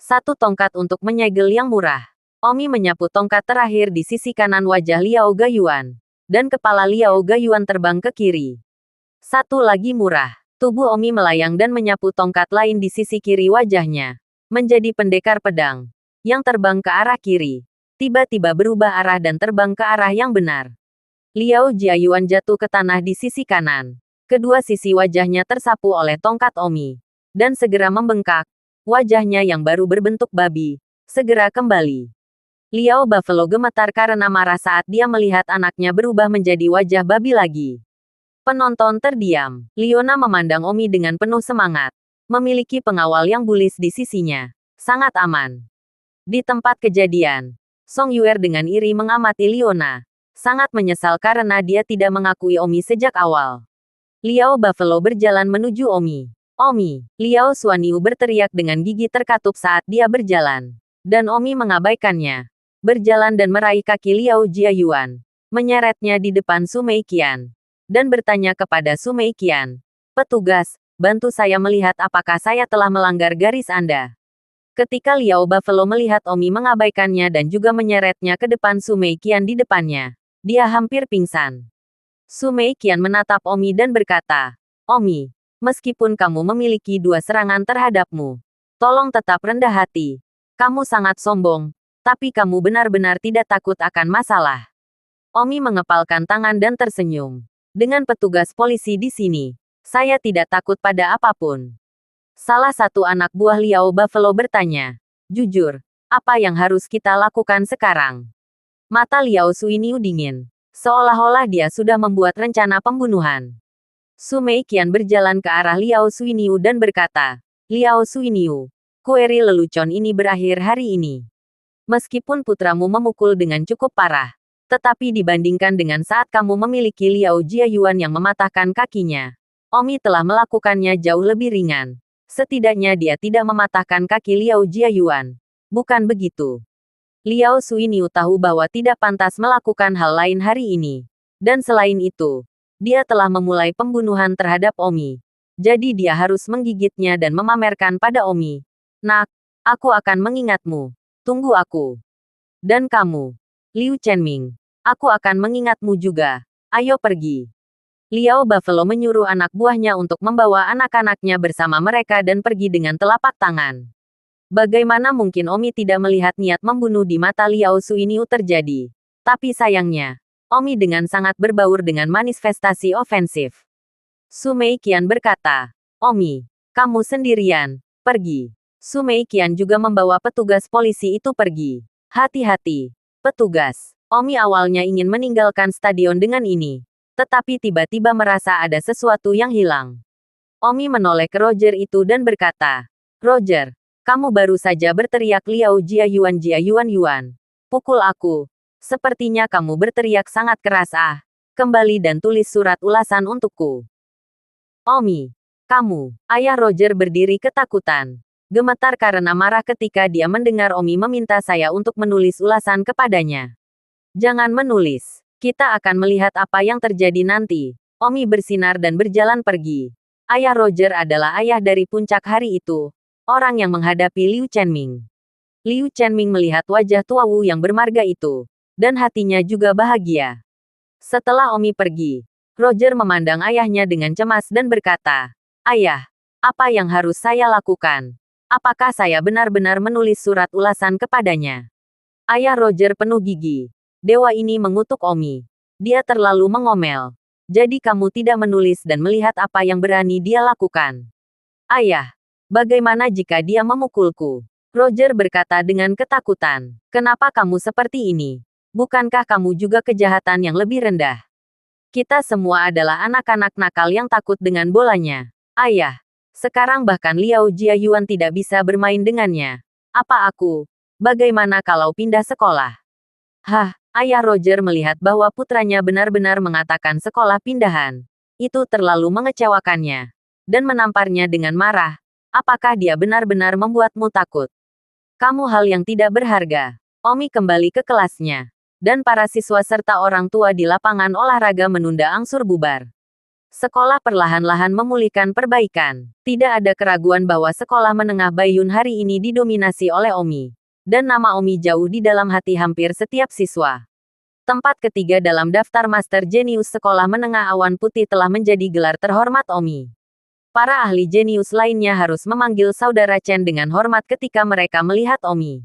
Satu tongkat untuk menyegel yang murah. Omi menyapu tongkat terakhir di sisi kanan wajah Liao Gayuan. Dan kepala Liao Gayuan terbang ke kiri. Satu lagi murah. Tubuh Omi melayang dan menyapu tongkat lain di sisi kiri wajahnya. Menjadi pendekar pedang. Yang terbang ke arah kiri. Tiba-tiba berubah arah dan terbang ke arah yang benar. Liao Jiayuan jatuh ke tanah di sisi kanan. Kedua sisi wajahnya tersapu oleh tongkat Omi. Dan segera membengkak. Wajahnya yang baru berbentuk babi. Segera kembali. Liao Buffalo gemetar karena marah saat dia melihat anaknya berubah menjadi wajah babi lagi. Penonton terdiam. Liona memandang Omi dengan penuh semangat. Memiliki pengawal yang bullish di sisinya. Sangat aman. Di tempat kejadian, Song Yuer dengan iri mengamati Liona. Sangat menyesal karena dia tidak mengakui Omi sejak awal. Liao Buffalo berjalan menuju Omi. Omi! Liao Xuanyu berteriak dengan gigi terkatup saat dia berjalan. Dan Omi mengabaikannya. Berjalan dan meraih kaki Liao Jiayuan. Menyeretnya di depan Su Meiqian. Dan bertanya kepada Su Meiqian, petugas, bantu saya melihat apakah saya telah melanggar garis Anda. Ketika Liao Buffalo melihat Omi mengabaikannya dan juga menyeretnya ke depan Su Meiqian di depannya, dia hampir pingsan. Su Meiqian menatap Omi dan berkata, Omi, meskipun kamu memiliki 2 serangan terhadapmu, tolong tetap rendah hati. Kamu sangat sombong, tapi kamu benar-benar tidak takut akan masalah. Omi mengepalkan tangan dan tersenyum. Dengan petugas polisi di sini, saya tidak takut pada apapun. Salah satu anak buah Liao Buffalo bertanya, jujur, apa yang harus kita lakukan sekarang? Mata Liao Xuiniu dingin, seolah-olah dia sudah membuat rencana pembunuhan. Su Meiqian berjalan ke arah Liao Xuiniu dan berkata, Liao Xuiniu, kueri lelucon ini berakhir hari ini. Meskipun putramu memukul dengan cukup parah, tetapi dibandingkan dengan saat kamu memiliki Liao Jiayuan yang mematahkan kakinya, Omi telah melakukannya jauh lebih ringan. Setidaknya dia tidak mematahkan kaki Liao Jiayuan. Bukan begitu. Liao Xuiniu tahu bahwa tidak pantas melakukan hal lain hari ini. Dan selain itu, dia telah memulai pembunuhan terhadap Omi. Jadi dia harus menggigitnya dan memamerkan pada Omi. Nak, aku akan mengingatmu. Tunggu aku. Dan kamu, Liu Chenming. Aku akan mengingatmu juga. Ayo pergi. Liao Buffalo menyuruh anak buahnya untuk membawa anak-anaknya bersama mereka dan pergi dengan telapak tangan. Bagaimana mungkin Omi tidak melihat niat membunuh di mata Liao Xuiniu terjadi? Tapi sayangnya, Omi dengan sangat berbaur dengan manifestasi ofensif. Su Meiqian berkata, Omi, kamu sendirian, pergi. Su Meiqian juga membawa petugas polisi itu pergi. Hati-hati, petugas. Omi awalnya ingin meninggalkan stadion dengan ini. Tetapi tiba-tiba merasa ada sesuatu yang hilang. Omi menoleh ke Roger itu dan berkata, Roger, kamu baru saja berteriak Liao Jiayuan Yuan. Pukul aku. Sepertinya kamu berteriak sangat keras Kembali dan tulis surat ulasan untukku. Omi, kamu. Ayah Roger berdiri ketakutan. Gemetar karena marah ketika dia mendengar Omi meminta saya untuk menulis ulasan kepadanya. Jangan menulis. Kita akan melihat apa yang terjadi nanti. Omi bersinar dan berjalan pergi. Ayah Roger adalah ayah dari puncak hari itu. Orang yang menghadapi Liu Chenming. Liu Chenming melihat wajah Tua Wu yang bermarga itu. Dan hatinya juga bahagia. Setelah Omi pergi, Roger memandang ayahnya dengan cemas dan berkata, "Ayah, apa yang harus saya lakukan? Apakah saya benar-benar menulis surat ulasan kepadanya?" Ayah Roger penuh gigi. Dewa ini mengutuk Omi. Dia terlalu mengomel. Jadi kamu tidak menulis dan melihat apa yang berani dia lakukan. Ayah, bagaimana jika dia memukulku? Roger berkata dengan ketakutan. Kenapa kamu seperti ini? Bukankah kamu juga kejahatan yang lebih rendah? Kita semua adalah anak-anak nakal yang takut dengan bolanya. Ayah, sekarang bahkan Liao Jiayuan tidak bisa bermain dengannya. Apa aku? Bagaimana kalau pindah sekolah? Hah, ayah Roger melihat bahwa putranya benar-benar mengatakan sekolah pindahan. Itu terlalu mengecewakannya. Dan menamparnya dengan marah. Apakah dia benar-benar membuatmu takut? Kamu hal yang tidak berharga. Omi kembali ke kelasnya. Dan para siswa serta orang tua di lapangan olahraga menunda angsur bubar. Sekolah perlahan-lahan memulihkan perbaikan. Tidak ada keraguan bahwa sekolah menengah Baiyun hari ini didominasi oleh Omi. Dan nama Omi jauh di dalam hati hampir setiap siswa. Tempat ketiga dalam daftar Master Jenius Sekolah Menengah Awan Putih telah menjadi gelar terhormat Omi. Para ahli jenius lainnya harus memanggil saudara Chen dengan hormat ketika mereka melihat Omi.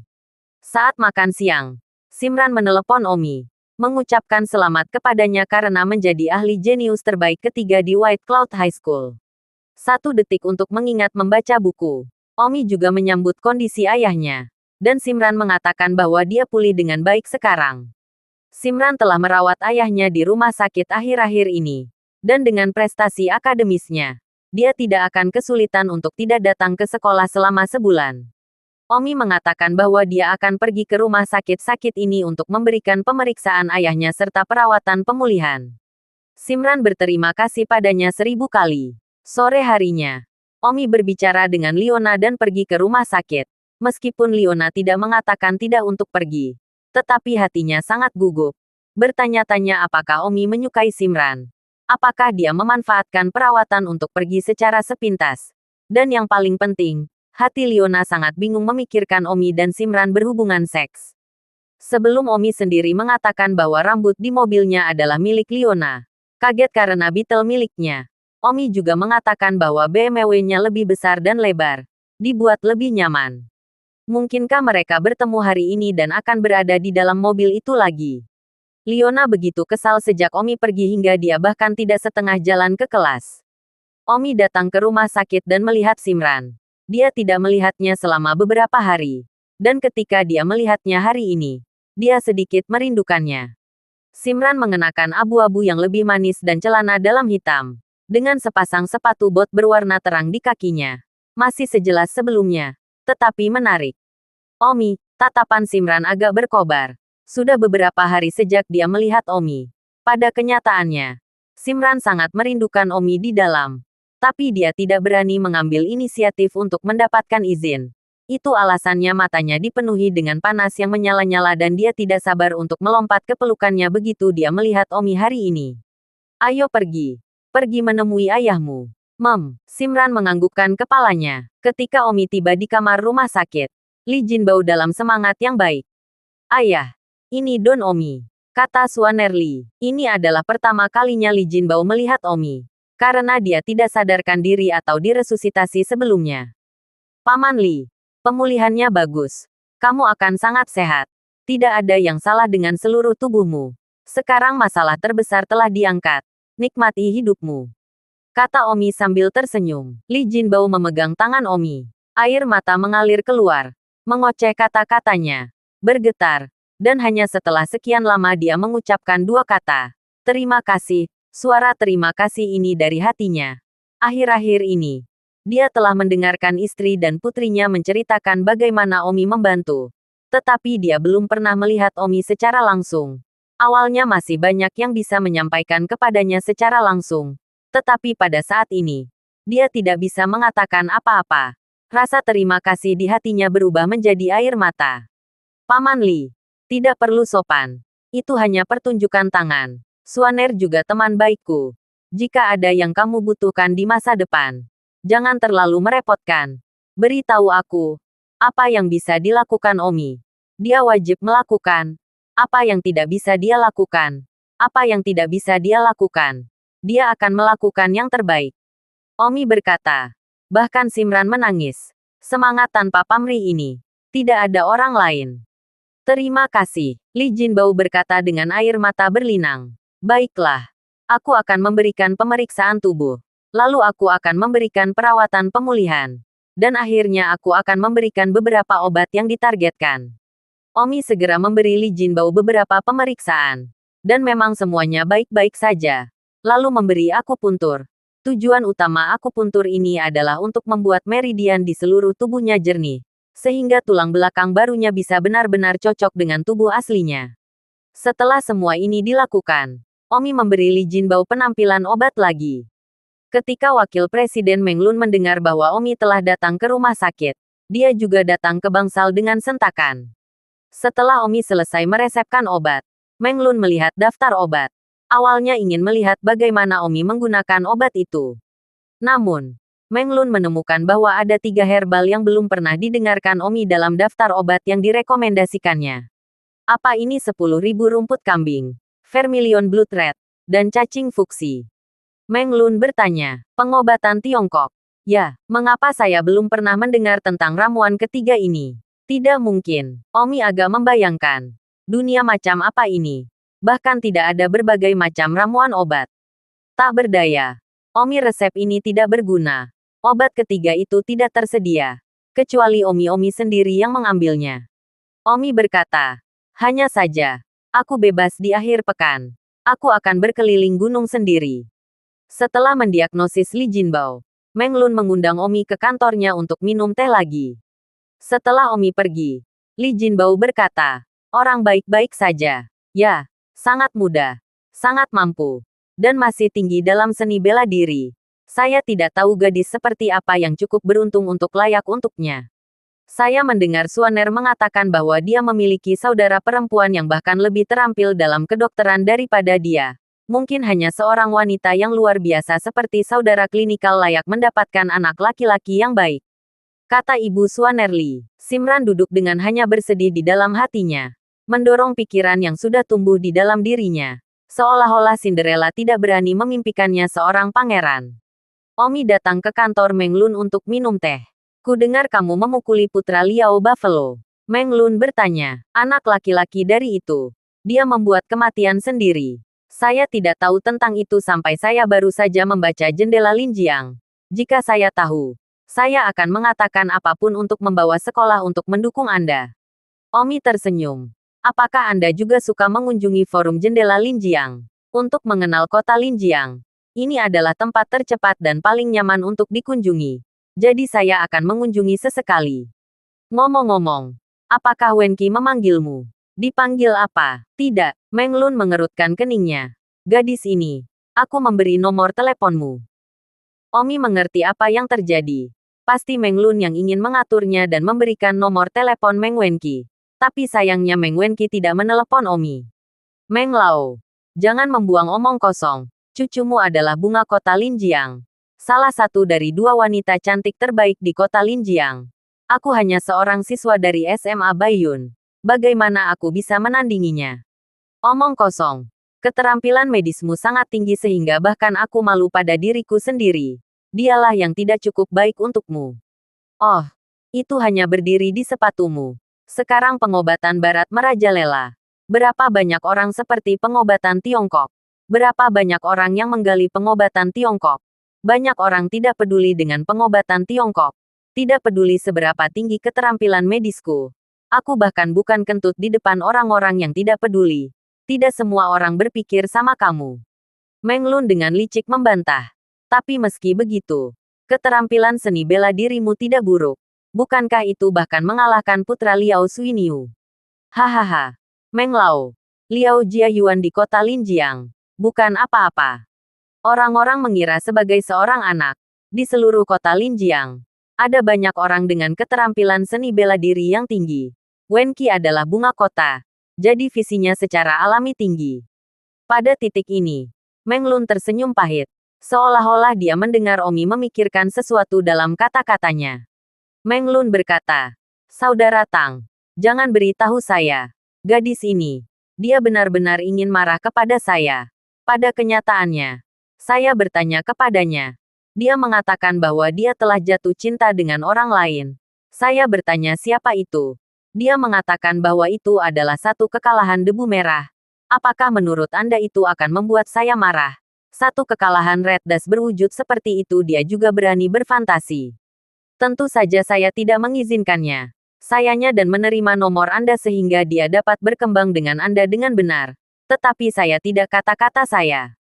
Saat makan siang, Simran menelepon Omi, mengucapkan selamat kepadanya karena menjadi ahli jenius terbaik ketiga di White Cloud High School. 1 detik untuk mengingat membaca buku. Omi juga menyambut kondisi ayahnya. Dan Simran mengatakan bahwa dia pulih dengan baik sekarang. Simran telah merawat ayahnya di rumah sakit akhir-akhir ini. Dan dengan prestasi akademisnya, dia tidak akan kesulitan untuk tidak datang ke sekolah selama sebulan. Omi mengatakan bahwa dia akan pergi ke rumah sakit ini untuk memberikan pemeriksaan ayahnya serta perawatan pemulihan. Simran berterima kasih padanya 1000 kali. Sore harinya, Omi berbicara dengan Leona dan pergi ke rumah sakit. Meskipun Leona tidak mengatakan tidak untuk pergi, tetapi hatinya sangat gugup. Bertanya-tanya apakah Omi menyukai Simran. Apakah dia memanfaatkan perawatan untuk pergi secara sepintas. Dan yang paling penting, hati Leona sangat bingung memikirkan Omi dan Simran berhubungan seks. Sebelum Omi sendiri mengatakan bahwa rambut di mobilnya adalah milik Leona. Kaget karena Beetle miliknya. Omi juga mengatakan bahwa BMW-nya lebih besar dan lebar. Dibuat lebih nyaman. Mungkinkah mereka bertemu hari ini dan akan berada di dalam mobil itu lagi? Leona begitu kesal sejak Omi pergi hingga dia bahkan tidak setengah jalan ke kelas. Omi datang ke rumah sakit dan melihat Simran. Dia tidak melihatnya selama beberapa hari. Dan ketika dia melihatnya hari ini, dia sedikit merindukannya. Simran mengenakan abu-abu yang lebih manis dan celana dalam hitam. Dengan sepasang sepatu bot berwarna terang di kakinya. Masih sejelas sebelumnya. Tetapi menarik. Omi, tatapan Simran agak berkobar. Sudah beberapa hari sejak dia melihat Omi. Pada kenyataannya, Simran sangat merindukan Omi di dalam. Tapi dia tidak berani mengambil inisiatif untuk mendapatkan izin. Itu alasannya matanya dipenuhi dengan panas yang menyala-nyala dan dia tidak sabar untuk melompat ke pelukannya begitu dia melihat Omi hari ini. Ayo pergi. Pergi menemui ayahmu. Simran menganggukkan kepalanya. Ketika Omi tiba di kamar rumah sakit, Li Jinbao dalam semangat yang baik. Ayah, ini Don Omi, kata Suanerli. Ini adalah pertama kalinya Li Jinbao melihat Omi. Karena dia tidak sadarkan diri atau diresusitasi sebelumnya. Paman Li, pemulihannya bagus. Kamu akan sangat sehat. Tidak ada yang salah dengan seluruh tubuhmu. Sekarang masalah terbesar telah diangkat. Nikmati hidupmu. Kata Omi sambil tersenyum. Li Jinbao memegang tangan Omi. Air mata mengalir keluar. Mengoceh kata-katanya. Bergetar. Dan hanya setelah sekian lama dia mengucapkan 2 kata. Terima kasih. Suara terima kasih ini dari hatinya. Akhir-akhir ini, dia telah mendengarkan istri dan putrinya menceritakan bagaimana Omi membantu. Tetapi dia belum pernah melihat Omi secara langsung. Awalnya masih banyak yang bisa menyampaikan kepadanya secara langsung. Tetapi pada saat ini, dia tidak bisa mengatakan apa-apa. Rasa terima kasih di hatinya berubah menjadi air mata. Paman Li, tidak perlu sopan. Itu hanya pertunjukan tangan. Suaner juga teman baikku. Jika ada yang kamu butuhkan di masa depan, jangan terlalu merepotkan. Beritahu aku, apa yang bisa dilakukan Omi. Dia wajib melakukan. Apa yang tidak bisa dia lakukan. Apa yang tidak bisa dia lakukan. Dia akan melakukan yang terbaik. Omi berkata. Bahkan Simran menangis. Semangat tanpa pamrih ini. Tidak ada orang lain. Terima kasih. Li Jinbao berkata dengan air mata berlinang. Baiklah. Aku akan memberikan pemeriksaan tubuh. Lalu aku akan memberikan perawatan pemulihan. Dan akhirnya aku akan memberikan beberapa obat yang ditargetkan. Omi segera memberi Li Jinbao beberapa pemeriksaan. Dan memang semuanya baik-baik saja. Lalu memberi akupuntur. Tujuan utama akupuntur ini adalah untuk membuat meridian di seluruh tubuhnya jernih. Sehingga tulang belakang barunya bisa benar-benar cocok dengan tubuh aslinya. Setelah semua ini dilakukan, Omi memberi Li Jinbao penampilan obat lagi. Ketika Wakil Presiden Meng Lun mendengar bahwa Omi telah datang ke rumah sakit, dia juga datang ke bangsal dengan sentakan. Setelah Omi selesai meresepkan obat, Meng Lun melihat daftar obat. Awalnya ingin melihat bagaimana Omi menggunakan obat itu. Namun, Meng Lun menemukan bahwa ada 3 herbal yang belum pernah didengarkan Omi dalam daftar obat yang direkomendasikannya. Apa ini 10.000 rumput kambing, vermilion blood red, dan cacing fuksi? Meng Lun bertanya, pengobatan Tiongkok. Ya, mengapa saya belum pernah mendengar tentang ramuan ketiga ini? Tidak mungkin. Omi agak membayangkan. Dunia macam apa ini? Bahkan tidak ada berbagai macam ramuan obat. Tak berdaya. Omi resep ini tidak berguna. Obat ketiga itu tidak tersedia. Kecuali Omi sendiri yang mengambilnya. Omi berkata, hanya saja. Aku bebas di akhir pekan. Aku akan berkeliling gunung sendiri. Setelah mendiagnosis Li Jinbao, Meng Lun mengundang Omi ke kantornya untuk minum teh lagi. Setelah Omi pergi, Li Jinbao berkata, orang baik-baik saja. Ya, sangat muda, sangat mampu, dan masih tinggi dalam seni bela diri. Saya tidak tahu gadis seperti apa yang cukup beruntung untuk layak untuknya. Saya mendengar Suaner mengatakan bahwa dia memiliki saudara perempuan yang bahkan lebih terampil dalam kedokteran daripada dia. Mungkin hanya seorang wanita yang luar biasa seperti saudara klinikal layak mendapatkan anak laki-laki yang baik. Kata Ibu Suaner Li. Simran duduk dengan hanya bersedih di dalam hatinya. Mendorong pikiran yang sudah tumbuh di dalam dirinya. Seolah-olah Cinderella tidak berani memimpikannya seorang pangeran. Omi datang ke kantor Meng Lun untuk minum teh. Ku dengar kamu memukuli putra Liao Buffalo. Meng Lun bertanya, anak laki-laki dari itu. Dia membuat kematian sendiri. Saya tidak tahu tentang itu sampai saya baru saja membaca jendela Linjiang. Jika saya tahu, saya akan mengatakan apapun untuk membawa sekolah untuk mendukung Anda. Omi tersenyum. Apakah Anda juga suka mengunjungi forum jendela Linjiang? Untuk mengenal kota Linjiang, ini adalah tempat tercepat dan paling nyaman untuk dikunjungi. Jadi saya akan mengunjungi sesekali. Ngomong-ngomong, apakah Wenqi memanggilmu? Dipanggil apa? Tidak, Meng Lun mengerutkan keningnya. Gadis ini, aku memberi nomor teleponmu. Omi mengerti apa yang terjadi. Pasti Meng Lun yang ingin mengaturnya dan memberikan nomor telepon Meng Wenqi. Tapi sayangnya Meng Wenqi tidak menelepon Omi. Meng Lao, jangan membuang omong kosong. Cucumu adalah bunga kota Linjiang. Salah satu dari 2 wanita cantik terbaik di kota Linjiang. Aku hanya seorang siswa dari SMA Baiyun. Bagaimana aku bisa menandinginya? Omong kosong. Keterampilan medismu sangat tinggi sehingga bahkan aku malu pada diriku sendiri. Dialah yang tidak cukup baik untukmu. Oh, itu hanya berdiri di sepatumu. Sekarang pengobatan barat merajalela. Berapa banyak orang seperti pengobatan Tiongkok? Berapa banyak orang yang menggali pengobatan Tiongkok? Banyak orang tidak peduli dengan pengobatan Tiongkok. Tidak peduli seberapa tinggi keterampilan medisku. Aku bahkan bukan kentut di depan orang-orang yang tidak peduli. Tidak semua orang berpikir sama kamu. Meng Lun dengan licik membantah. Tapi meski begitu, keterampilan seni bela dirimu tidak buruk. Bukankah itu bahkan mengalahkan putra Liao Suiniu? Hahaha. Meng Lao. Liao Jiayuan di kota Linjiang. Bukan apa-apa. Orang-orang mengira sebagai seorang anak. Di seluruh kota Linjiang, ada banyak orang dengan keterampilan seni bela diri yang tinggi. Wenqi adalah bunga kota. Jadi visinya secara alami tinggi. Pada titik ini, Meng Lun tersenyum pahit. Seolah-olah dia mendengar Omi memikirkan sesuatu dalam kata-katanya. Meng Lun berkata, "Saudara Tang, jangan beritahu saya. Gadis ini, dia benar-benar ingin marah kepada saya. Pada kenyataannya, saya bertanya kepadanya. Dia mengatakan bahwa dia telah jatuh cinta dengan orang lain. Saya bertanya siapa itu. Dia mengatakan bahwa itu adalah satu kekalahan debu merah. Apakah menurut Anda itu akan membuat saya marah? Satu kekalahan Red Dust berwujud seperti itu dia juga berani berfantasi. Tentu saja saya tidak mengizinkannya. Sayanya dan menerima nomor Anda sehingga dia dapat berkembang dengan Anda dengan benar. Tetapi saya tidak kata-kata saya.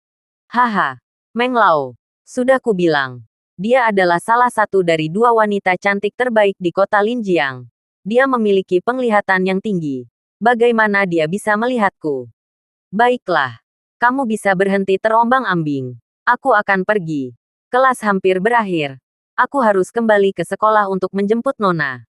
Haha, Meng Lao. Sudah kubilang. Dia adalah salah satu dari 2 wanita cantik terbaik di kota Linjiang. Dia memiliki penglihatan yang tinggi. Bagaimana dia bisa melihatku? Baiklah. Kamu bisa berhenti terombang-ambing. Aku akan pergi. Kelas hampir berakhir. Aku harus kembali ke sekolah untuk menjemput Nona.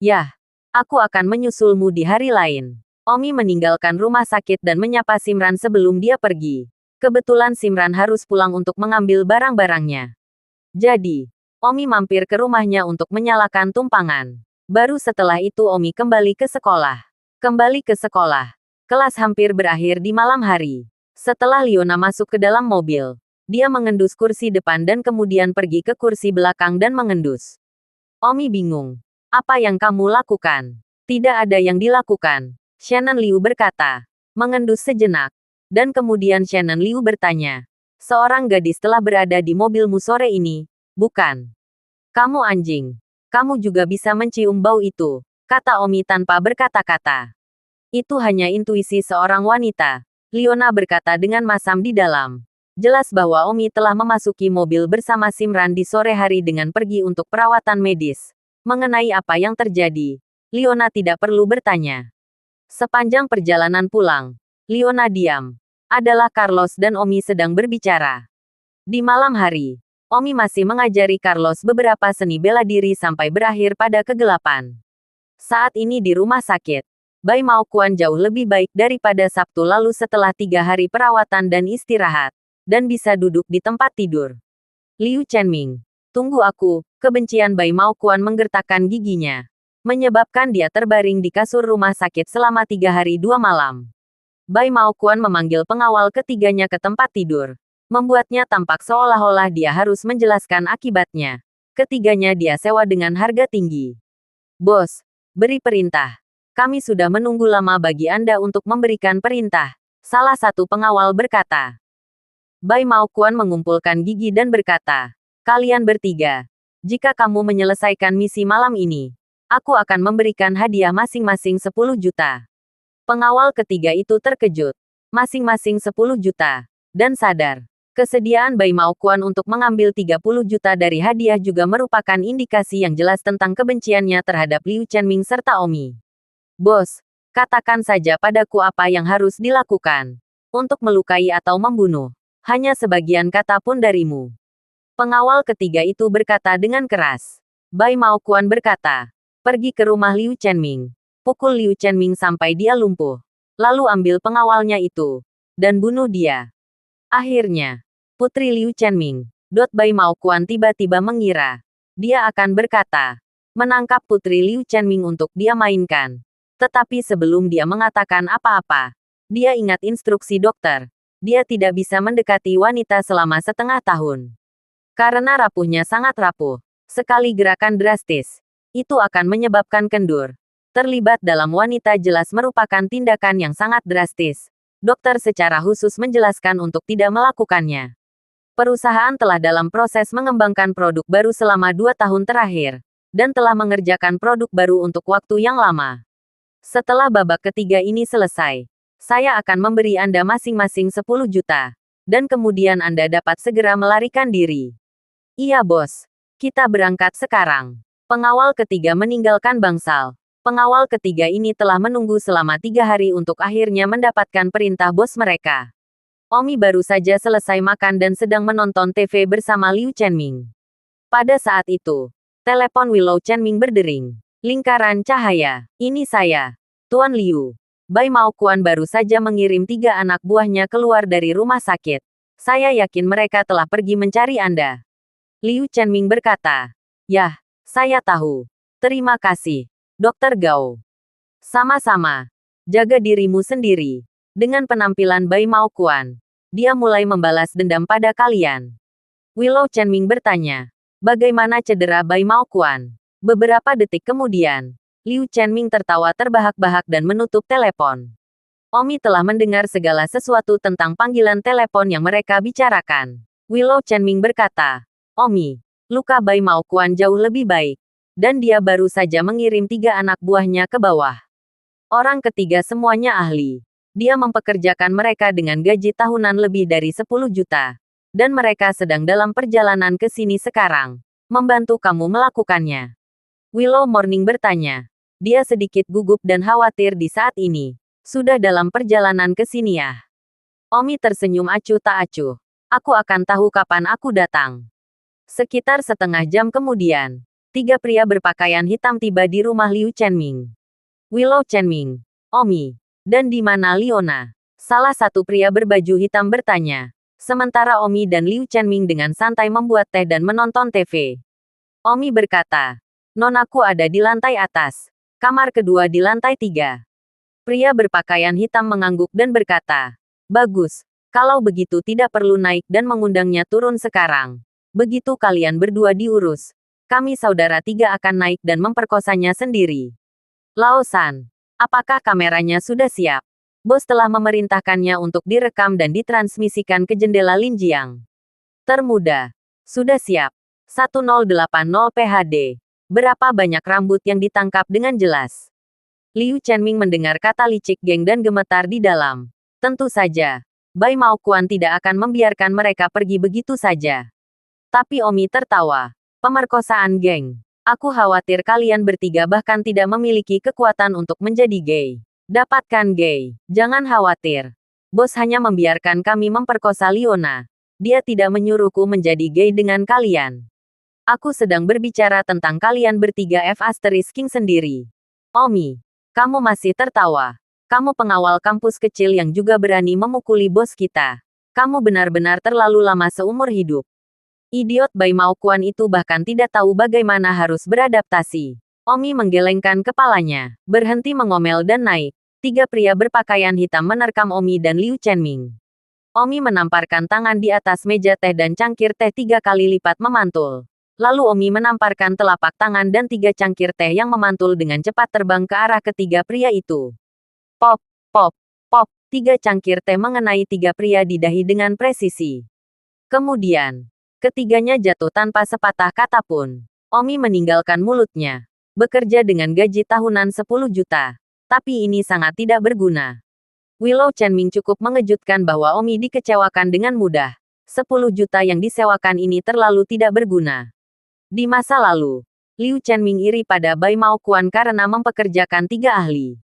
Yah, aku akan menyusulmu di hari lain. Omi meninggalkan rumah sakit dan menyapa Simran sebelum dia pergi. Kebetulan Simran harus pulang untuk mengambil barang-barangnya. Jadi, Omi mampir ke rumahnya untuk menyalakan tumpangan. Baru setelah itu Omi kembali ke sekolah. Kembali ke sekolah. Kelas hampir berakhir di malam hari. Setelah Liona masuk ke dalam mobil, dia mengendus kursi depan dan kemudian pergi ke kursi belakang dan mengendus. Omi bingung. Apa yang kamu lakukan? Tidak ada yang dilakukan. Shannon Liu berkata. Mengendus sejenak. Dan kemudian Shannon Liu bertanya. Seorang gadis telah berada di mobilmu sore ini, bukan? Kamu anjing. Kamu juga bisa mencium bau itu, kata Omi tanpa berkata-kata. Itu hanya intuisi seorang wanita. Liona berkata dengan masam di dalam. Jelas bahwa Omi telah memasuki mobil bersama Simran di sore hari dengan pergi untuk perawatan medis. Mengenai apa yang terjadi, Liona tidak perlu bertanya. Sepanjang perjalanan pulang, Liona diam. Adalah Carlos dan Omi sedang berbicara. Di malam hari, Omi masih mengajari Carlos beberapa seni bela diri sampai berakhir pada kegelapan. Saat ini di rumah sakit, Bai Maokuan jauh lebih baik daripada Sabtu lalu setelah 3 hari perawatan dan istirahat, dan bisa duduk di tempat tidur. Liu Chenming, tunggu aku, kebencian Bai Maokuan menggertakkan giginya. Menyebabkan dia terbaring di kasur rumah sakit selama 3 hari 2 malam. Bai Maokuan memanggil pengawal ketiganya ke tempat tidur. Membuatnya tampak seolah-olah dia harus menjelaskan akibatnya. Ketiganya dia sewa dengan harga tinggi. Bos, beri perintah. Kami sudah menunggu lama bagi Anda untuk memberikan perintah. Salah satu pengawal berkata. Bai Maokuan mengumpulkan gigi dan berkata. Kalian bertiga. Jika kamu menyelesaikan misi malam ini, aku akan memberikan hadiah masing-masing 10 juta. Pengawal ketiga itu terkejut. Masing-masing 10 juta. Dan sadar. Kesediaan Bai Maokuan untuk mengambil 30 juta dari hadiah juga merupakan indikasi yang jelas tentang kebenciannya terhadap Liu Chenming serta Omi. Bos, katakan saja padaku apa yang harus dilakukan. Untuk melukai atau membunuh. Hanya sebagian kata pun darimu. Pengawal ketiga itu berkata dengan keras. Bai Maokuan berkata. Pergi ke rumah Liu Chenming. Pukul Liu Chenming sampai dia lumpuh. Lalu ambil pengawalnya itu. Dan bunuh dia. Akhirnya, Putri Liu Chenming, Bai Maokuan tiba-tiba mengira. Dia akan berkata. Menangkap Putri Liu Chenming untuk dia mainkan. Tetapi sebelum dia mengatakan apa-apa, dia ingat instruksi dokter. Dia tidak bisa mendekati wanita selama setengah tahun. Karena rapuhnya sangat rapuh. Sekali gerakan drastis. Itu akan menyebabkan kendur. Terlibat dalam wanita jelas merupakan tindakan yang sangat drastis. Dokter secara khusus menjelaskan untuk tidak melakukannya. Perusahaan telah dalam proses mengembangkan produk baru selama 2 tahun terakhir, dan telah mengerjakan produk baru untuk waktu yang lama. Setelah babak ketiga ini selesai, saya akan memberi Anda masing-masing 10 juta, dan kemudian Anda dapat segera melarikan diri. Iya bos, kita berangkat sekarang. Pengawal ketiga meninggalkan bangsal. Pengawal ketiga ini telah menunggu selama 3 hari untuk akhirnya mendapatkan perintah bos mereka. Omi baru saja selesai makan dan sedang menonton TV bersama Liu Chenming. Pada saat itu, telepon Willow Chenming berdering. Lingkaran cahaya. Ini saya, Tuan Liu. Bai Maokuan baru saja mengirim 3 anak buahnya keluar dari rumah sakit. Saya yakin mereka telah pergi mencari Anda. Liu Chenming berkata. Yah, saya tahu. Terima kasih, Dr. Gao. Sama-sama. Jaga dirimu sendiri. Dengan penampilan Bai Maokuan, dia mulai membalas dendam pada kalian. Willow Chenming bertanya. Bagaimana cedera Bai Maokuan? Beberapa detik kemudian, Liu Chenming tertawa terbahak-bahak dan menutup telepon. Omi telah mendengar segala sesuatu tentang panggilan telepon yang mereka bicarakan. Willow Chenming berkata, Omi, luka Bai Maokuan jauh lebih baik. Dan dia baru saja mengirim 3 anak buahnya ke bawah. Orang ketiga semuanya ahli. Dia mempekerjakan mereka dengan gaji tahunan lebih dari 10 juta. Dan mereka sedang dalam perjalanan ke sini sekarang. Membantu kamu melakukannya. Willow Morning bertanya. Dia sedikit gugup dan khawatir di saat ini. Sudah dalam perjalanan ke sini ya. Omi tersenyum acuh tak acuh. Aku akan tahu kapan aku datang. Sekitar setengah jam kemudian, 3 pria berpakaian hitam tiba di rumah Liu Chenming. Willow Chenming, Omi, dan di mana Leona? Salah satu pria berbaju hitam bertanya. Sementara Omi dan Liu Chenming dengan santai membuat teh dan menonton TV. Omi berkata, Nonaku ada di lantai atas. Kamar kedua di lantai 3. Pria berpakaian hitam mengangguk dan berkata, bagus, kalau begitu tidak perlu naik dan mengundangnya turun sekarang. Begitu kalian berdua diurus, kami saudara 3 akan naik dan memperkosanya sendiri. Lao San, apakah kameranya sudah siap? Bos telah memerintahkannya untuk direkam dan ditransmisikan ke jendela Linjiang. Termuda, sudah siap. 1080 PHD. Berapa banyak rambut yang ditangkap dengan jelas? Liu Chenming mendengar kata licik geng dan gemetar di dalam. Tentu saja, Bai Maokuan tidak akan membiarkan mereka pergi begitu saja. Tapi Omi tertawa. Pemerkosaan geng. Aku khawatir kalian bertiga bahkan tidak memiliki kekuatan untuk menjadi gay. Dapatkan gay. Jangan khawatir. Bos hanya membiarkan kami memperkosa Leona. Dia tidak menyuruhku menjadi gay dengan kalian. Aku sedang berbicara tentang kalian bertiga King sendiri. Omi, kamu masih tertawa. Kamu pengawal kampus kecil yang juga berani memukuli bos kita. Kamu benar-benar terlalu lama seumur hidup. Idiot Bai Maokuan itu bahkan tidak tahu bagaimana harus beradaptasi. Omi menggelengkan kepalanya, berhenti mengomel dan naik. 3 pria berpakaian hitam menerkam Omi dan Liu Chenming. Omi menamparkan tangan di atas meja teh dan cangkir teh 3 kali lipat memantul. Lalu Omi menamparkan telapak tangan dan 3 cangkir teh yang memantul dengan cepat terbang ke arah ketiga pria itu. Pop, pop, pop, 3 cangkir teh mengenai 3 pria di dahi dengan presisi. Kemudian, ketiganya jatuh tanpa sepatah kata pun. Omi meninggalkan mulutnya. Bekerja dengan gaji tahunan 10 juta. Tapi ini sangat tidak berguna. Willow Chenming cukup mengejutkan bahwa Omi dikecewakan dengan mudah. 10 juta yang disewakan ini terlalu tidak berguna. Di masa lalu, Liu Chenming iri pada Bai Maokuan karena mempekerjakan 3 ahli.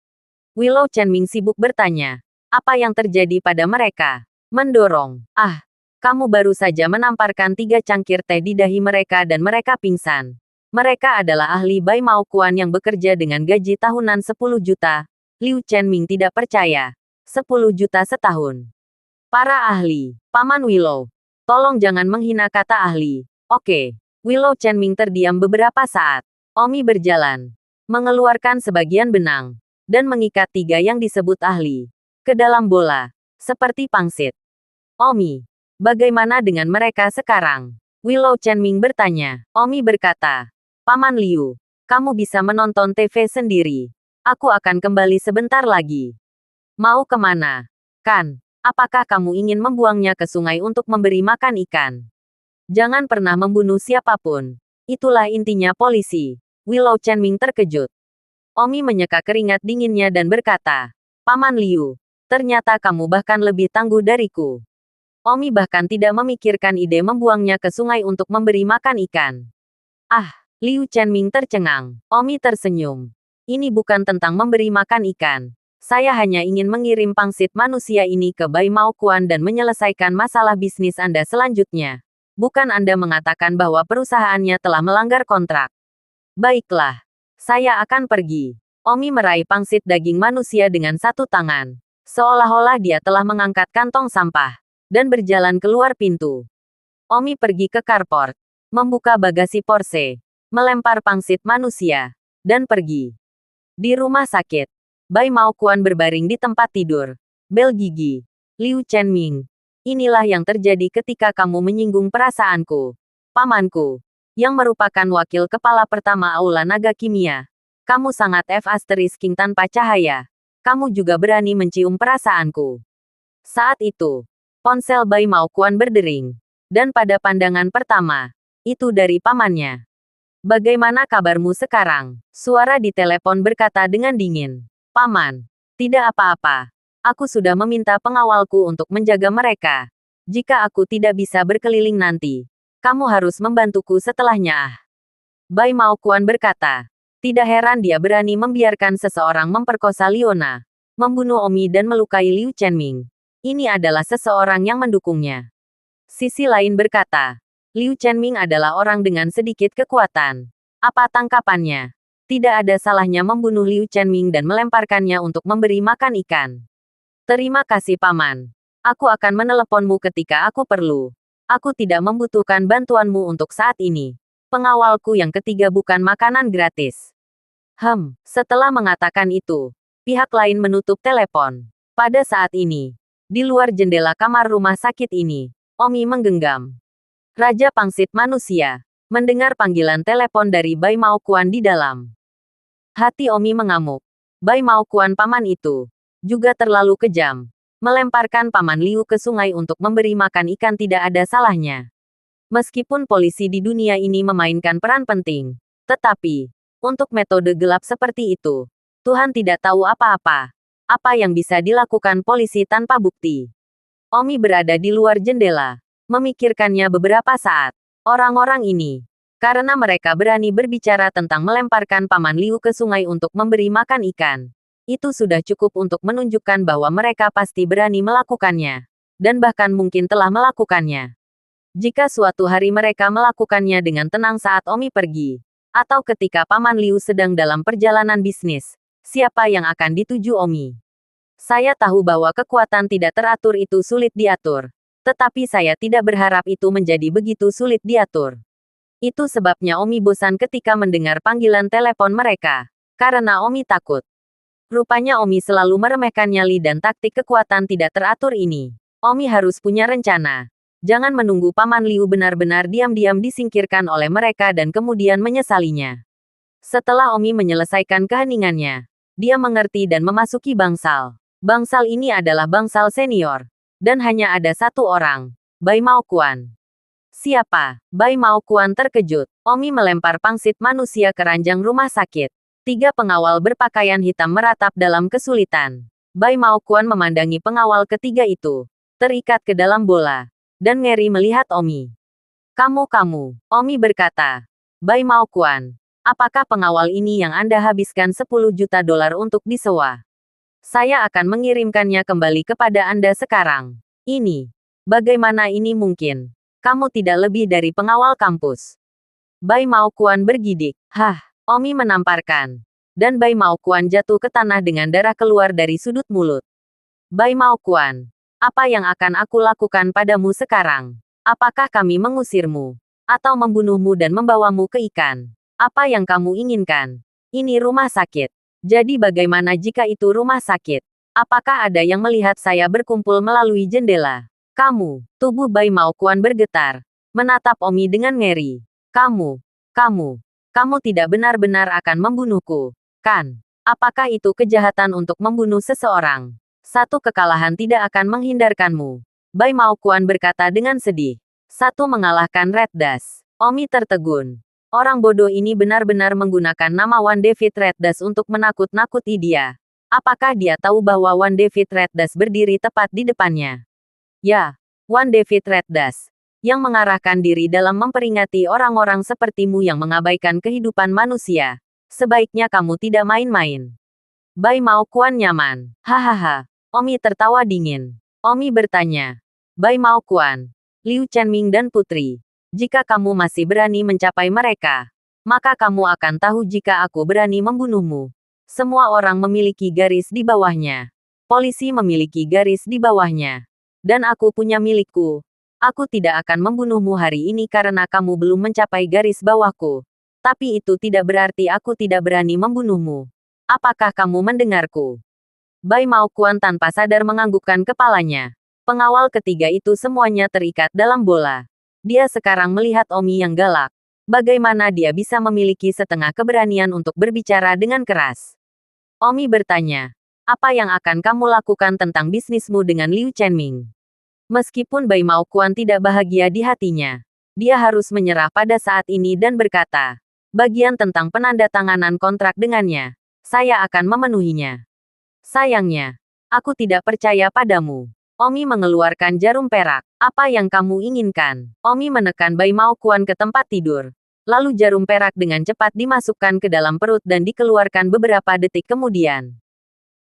Willow Chenming sibuk bertanya, apa yang terjadi pada mereka? Mendorong. Ah, kamu baru saja menamparkan 3 cangkir teh di dahi mereka dan mereka pingsan. Mereka adalah ahli Bai Maokuan yang bekerja dengan gaji tahunan 10 juta. Liu Chenming tidak percaya. 10 juta setahun. Para ahli, Paman Willow. Tolong jangan menghina kata ahli. Oke. Willow Chenming terdiam beberapa saat. Omi berjalan, mengeluarkan sebagian benang, dan mengikat 3 yang disebut ahli ke dalam bola, seperti pangsit. Omi, bagaimana dengan mereka sekarang? Willow Chenming bertanya. Omi berkata, Paman Liu, kamu bisa menonton TV sendiri. Aku akan kembali sebentar lagi. Mau kemana? Kan, apakah kamu ingin membuangnya ke sungai untuk memberi makan ikan? Jangan pernah membunuh siapapun. Itulah intinya polisi. Willow Chenming terkejut. Omi menyeka keringat dinginnya dan berkata, Paman Liu, ternyata kamu bahkan lebih tangguh dariku. Omi bahkan tidak memikirkan ide membuangnya ke sungai untuk memberi makan ikan. Ah, Liu Chenming tercengang. Omi tersenyum. Ini bukan tentang memberi makan ikan. Saya hanya ingin mengirim pangsit manusia ini ke Bai Maokuan dan menyelesaikan masalah bisnis Anda selanjutnya. Bukan Anda mengatakan bahwa perusahaannya telah melanggar kontrak. Baiklah. Saya akan pergi. Omi meraih pangsit daging manusia dengan satu tangan. Seolah-olah dia telah mengangkat kantong sampah. Dan berjalan keluar pintu. Omi pergi ke carport. Membuka bagasi Porsche. Melempar pangsit manusia. Dan pergi. Di rumah sakit. Bai Maokuan berbaring di tempat tidur. Bel gigi. Liu Chenming. Inilah yang terjadi ketika kamu menyinggung perasaanku. Pamanku. Yang merupakan wakil kepala pertama Aula Naga Kimia. Kamu sangat King tanpa cahaya. Kamu juga berani mencium perasaanku. Saat itu, ponsel Bai Maokuan berdering. Dan pada pandangan pertama, itu dari pamannya. Bagaimana kabarmu sekarang? Suara di telepon berkata dengan dingin. Paman, tidak apa-apa. Aku sudah meminta pengawalku untuk menjaga mereka. Jika aku tidak bisa berkeliling nanti, kamu harus membantuku setelahnya. Bai Maokuan berkata. Tidak heran dia berani membiarkan seseorang memperkosa Liona, membunuh Omi dan melukai Liu Chenming. Ini adalah seseorang yang mendukungnya. Sisi lain berkata, Liu Chenming adalah orang dengan sedikit kekuatan. Apa tangkapannya? Tidak ada salahnya membunuh Liu Chenming dan melemparkannya untuk memberi makan ikan. Terima kasih paman. Aku akan meneleponmu ketika aku perlu. Aku tidak membutuhkan bantuanmu untuk saat ini. Pengawalku yang ketiga bukan makanan gratis. Setelah mengatakan itu, pihak lain menutup telepon. Pada saat ini, di luar jendela kamar rumah sakit ini, Omi menggenggam. Raja Pangsit Manusia, mendengar panggilan telepon dari Bai Maokuan di dalam. Hati Omi mengamuk. Bai Maokuan paman itu, juga terlalu kejam. Melemparkan paman Liu ke sungai untuk memberi makan ikan tidak ada salahnya. Meskipun polisi di dunia ini memainkan peran penting, tetapi, untuk metode gelap seperti itu, Tuhan tidak tahu apa-apa. Apa yang bisa dilakukan polisi tanpa bukti? Omi berada di luar jendela, memikirkannya beberapa saat. Orang-orang ini, karena mereka berani berbicara tentang melemparkan paman Liu ke sungai untuk memberi makan ikan. Itu sudah cukup untuk menunjukkan bahwa mereka pasti berani melakukannya. Dan bahkan mungkin telah melakukannya. Jika suatu hari mereka melakukannya dengan tenang saat Omi pergi, atau ketika Paman Liu sedang dalam perjalanan bisnis, siapa yang akan dituju Omi? Saya tahu bahwa kekuatan tidak teratur itu sulit diatur. Tetapi saya tidak berharap itu menjadi begitu sulit diatur. Itu sebabnya Omi bosan ketika mendengar panggilan telepon mereka. Karena Omi takut. Rupanya Omi selalu meremehkan nyali dan taktik kekuatan tidak teratur ini. Omi harus punya rencana. Jangan menunggu Paman Liu benar-benar diam-diam disingkirkan oleh mereka dan kemudian menyesalinya. Setelah Omi menyelesaikan keheningannya, dia mengerti dan memasuki bangsal. Bangsal ini adalah bangsal senior. Dan hanya ada satu orang, Bai Maokuan. Siapa? Bai Maokuan terkejut. Omi melempar pangsit manusia ke ranjang rumah sakit. 3 pengawal berpakaian hitam meratap dalam kesulitan. Bai Maokuan memandangi pengawal ketiga itu, terikat ke dalam bola, dan ngeri melihat Omi. Kamu, Omi berkata. Bai Maokuan, apakah pengawal ini yang Anda habiskan 10 juta dolar untuk disewa? Saya akan mengirimkannya kembali kepada Anda sekarang. Ini. Bagaimana ini mungkin? Kamu tidak lebih dari pengawal kampus. Bai Maokuan bergidik. Omi menamparkan. Dan Bai Maokuan jatuh ke tanah dengan darah keluar dari sudut mulut. Bai Maokuan, apa yang akan aku lakukan padamu sekarang? Apakah kami mengusirmu? Atau membunuhmu dan membawamu ke ikan? Apa yang kamu inginkan? Ini rumah sakit. Jadi bagaimana jika itu rumah sakit? Apakah ada yang melihat saya berkumpul melalui jendela? Kamu, tubuh Bai Maokuan bergetar. Menatap Omi dengan ngeri. Kamu tidak benar-benar akan membunuhku, kan? Apakah itu kejahatan untuk membunuh seseorang? Satu kekalahan tidak akan menghindarkanmu. Bai Maokuan berkata dengan sedih. Satu mengalahkan Red Dash. Omi tertegun. Orang bodoh ini benar-benar menggunakan nama Wan David Red Dash untuk menakut-nakuti dia. Apakah dia tahu bahwa Wan David Red Dash berdiri tepat di depannya? Ya, Wan David Red Dash. Yang mengarahkan diri dalam memperingati orang-orang sepertimu yang mengabaikan kehidupan manusia. Sebaiknya kamu tidak main-main. Bai Maokuan nyaman. Hahaha. Omi tertawa dingin. Omi bertanya. Bai Maokuan, Liu Chenming dan Putri. Jika kamu masih berani mencapai mereka, maka kamu akan tahu jika aku berani membunuhmu. Semua orang memiliki garis di bawahnya. Polisi memiliki garis di bawahnya. Dan aku punya milikku. Aku tidak akan membunuhmu hari ini karena kamu belum mencapai garis bawahku. Tapi itu tidak berarti aku tidak berani membunuhmu. Apakah kamu mendengarku? Bai Maokuan tanpa sadar menganggukkan kepalanya. Pengawal ketiga itu semuanya terikat dalam bola. Dia sekarang melihat Omi yang galak. Bagaimana dia bisa memiliki setengah keberanian untuk berbicara dengan keras? Omi bertanya, apa yang akan kamu lakukan tentang bisnismu dengan Liu Chenming? Meskipun Bai Maokuan tidak bahagia di hatinya, dia harus menyerah pada saat ini dan berkata, bagian tentang penandatanganan kontrak dengannya, saya akan memenuhinya. Sayangnya, aku tidak percaya padamu. Omi mengeluarkan jarum perak. Apa yang kamu inginkan? Omi menekan Bai Maokuan ke tempat tidur. Lalu jarum perak dengan cepat dimasukkan ke dalam perut dan dikeluarkan beberapa detik kemudian.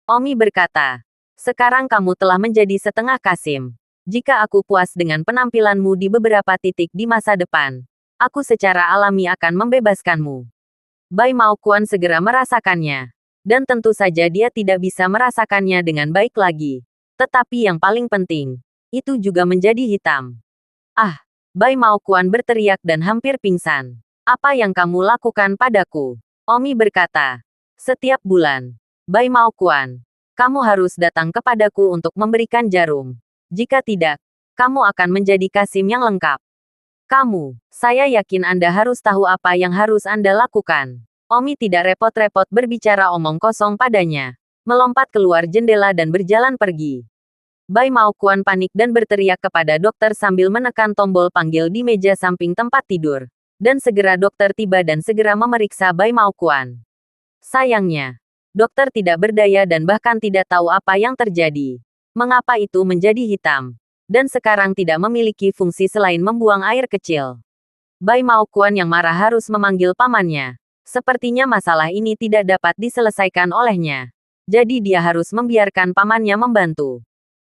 Omi berkata, sekarang kamu telah menjadi setengah Kasim. Jika aku puas dengan penampilanmu di beberapa titik di masa depan, aku secara alami akan membebaskanmu. Bai Maokuan segera merasakannya. Dan tentu saja dia tidak bisa merasakannya dengan baik lagi. Tetapi yang paling penting, itu juga menjadi hitam. Ah, Bai Maokuan berteriak dan hampir pingsan. Apa yang kamu lakukan padaku? Omi berkata, setiap bulan. Bai Maokuan, kamu harus datang kepadaku untuk memberikan jarum. Jika tidak, kamu akan menjadi Kasim yang lengkap. Kamu, saya yakin Anda harus tahu apa yang harus Anda lakukan. Omi tidak repot-repot berbicara omong kosong padanya. Melompat keluar jendela dan berjalan pergi. Bai Maokuan panik dan berteriak kepada dokter sambil menekan tombol panggil di meja samping tempat tidur. Dan segera dokter tiba dan segera memeriksa Bai Maokuan. Sayangnya, dokter tidak berdaya dan bahkan tidak tahu apa yang terjadi. Mengapa itu menjadi hitam? Dan sekarang tidak memiliki fungsi selain membuang air kecil. Bai Maokuan yang marah harus memanggil pamannya. Sepertinya masalah ini tidak dapat diselesaikan olehnya. Jadi dia harus membiarkan pamannya membantu.